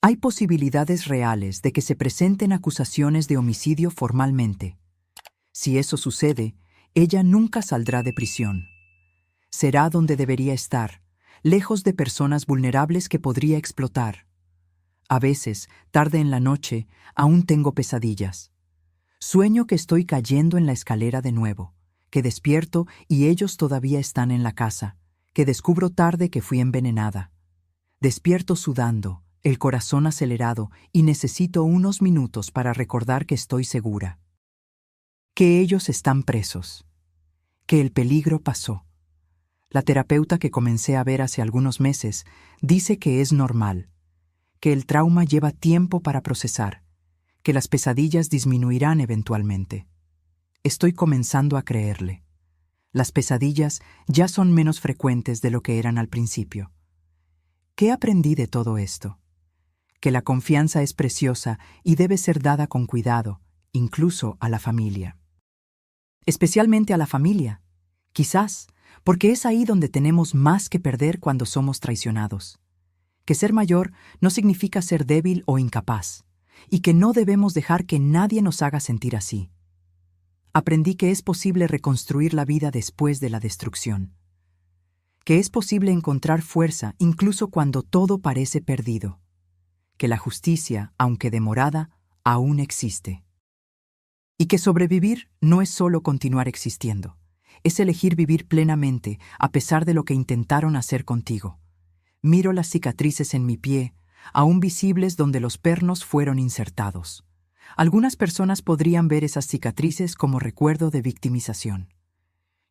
Hay posibilidades reales de que se presenten acusaciones de homicidio formalmente. Si eso sucede, ella nunca saldrá de prisión. Será donde debería estar, lejos de personas vulnerables que podría explotar. A veces, tarde en la noche, aún tengo pesadillas. Sueño que estoy cayendo en la escalera de nuevo, que despierto y ellos todavía están en la casa, que descubro tarde que fui envenenada. Despierto sudando, el corazón acelerado y necesito unos minutos para recordar que estoy segura. Que ellos están presos. Que el peligro pasó. La terapeuta que comencé a ver hace algunos meses dice que es normal, que el trauma lleva tiempo para procesar, que las pesadillas disminuirán eventualmente. Estoy comenzando a creerle. Las pesadillas ya son menos frecuentes de lo que eran al principio. ¿Qué aprendí de todo esto? Que la confianza es preciosa y debe ser dada con cuidado, incluso a la familia. Especialmente a la familia, quizás, porque es ahí donde tenemos más que perder cuando somos traicionados. Que ser mayor no significa ser débil o incapaz, y que no debemos dejar que nadie nos haga sentir así. Aprendí que es posible reconstruir la vida después de la destrucción. Que es posible encontrar fuerza incluso cuando todo parece perdido. Que la justicia, aunque demorada, aún existe. Y que sobrevivir no es solo continuar existiendo, es elegir vivir plenamente a pesar de lo que intentaron hacer contigo. Miro las cicatrices en mi pie, aún visibles donde los pernos fueron insertados. Algunas personas podrían ver esas cicatrices como recuerdo de victimización.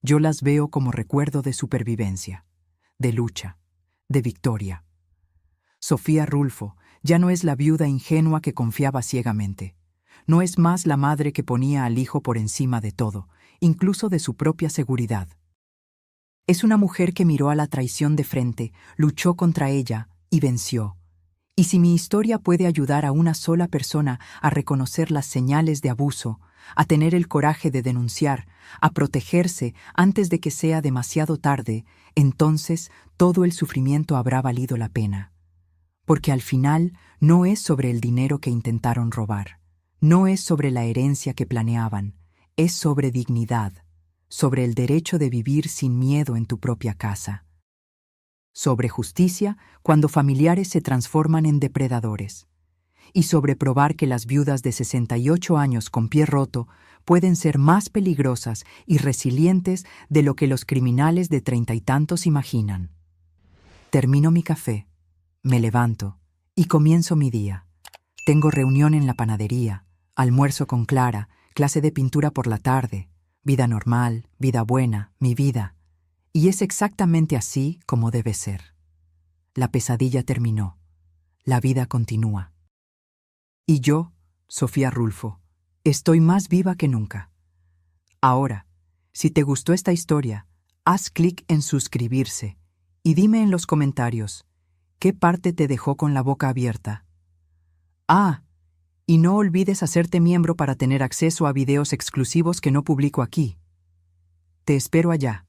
Yo las veo como recuerdo de supervivencia, de lucha, de victoria. Sofía Rulfo ya no es la viuda ingenua que confiaba ciegamente. No es más la madre que ponía al hijo por encima de todo, incluso de su propia seguridad. Es una mujer que miró a la traición de frente, luchó contra ella y venció. Y si mi historia puede ayudar a una sola persona a reconocer las señales de abuso, a tener el coraje de denunciar, a protegerse antes de que sea demasiado tarde, entonces todo el sufrimiento habrá valido la pena. Porque al final no es sobre el dinero que intentaron robar, no es sobre la herencia que planeaban, es sobre dignidad, sobre el derecho de vivir sin miedo en tu propia casa. Sobre justicia cuando familiares se transforman en depredadores. Y sobre probar que las viudas de 68 años con pie roto pueden ser más peligrosas y resilientes de lo que los criminales de 30 y tantos imaginan. Termino mi café, me levanto y comienzo mi día. Tengo reunión en la panadería, almuerzo con Clara, clase de pintura por la tarde, vida normal, vida buena, mi vida. Y es exactamente así como debe ser. La pesadilla terminó. La vida continúa. Y yo, Sofía Rulfo, estoy más viva que nunca. Ahora, si te gustó esta historia, haz clic en suscribirse y dime en los comentarios, ¿qué parte te dejó con la boca abierta? Ah, y no olvides hacerte miembro para tener acceso a videos exclusivos que no publico aquí. Te espero allá.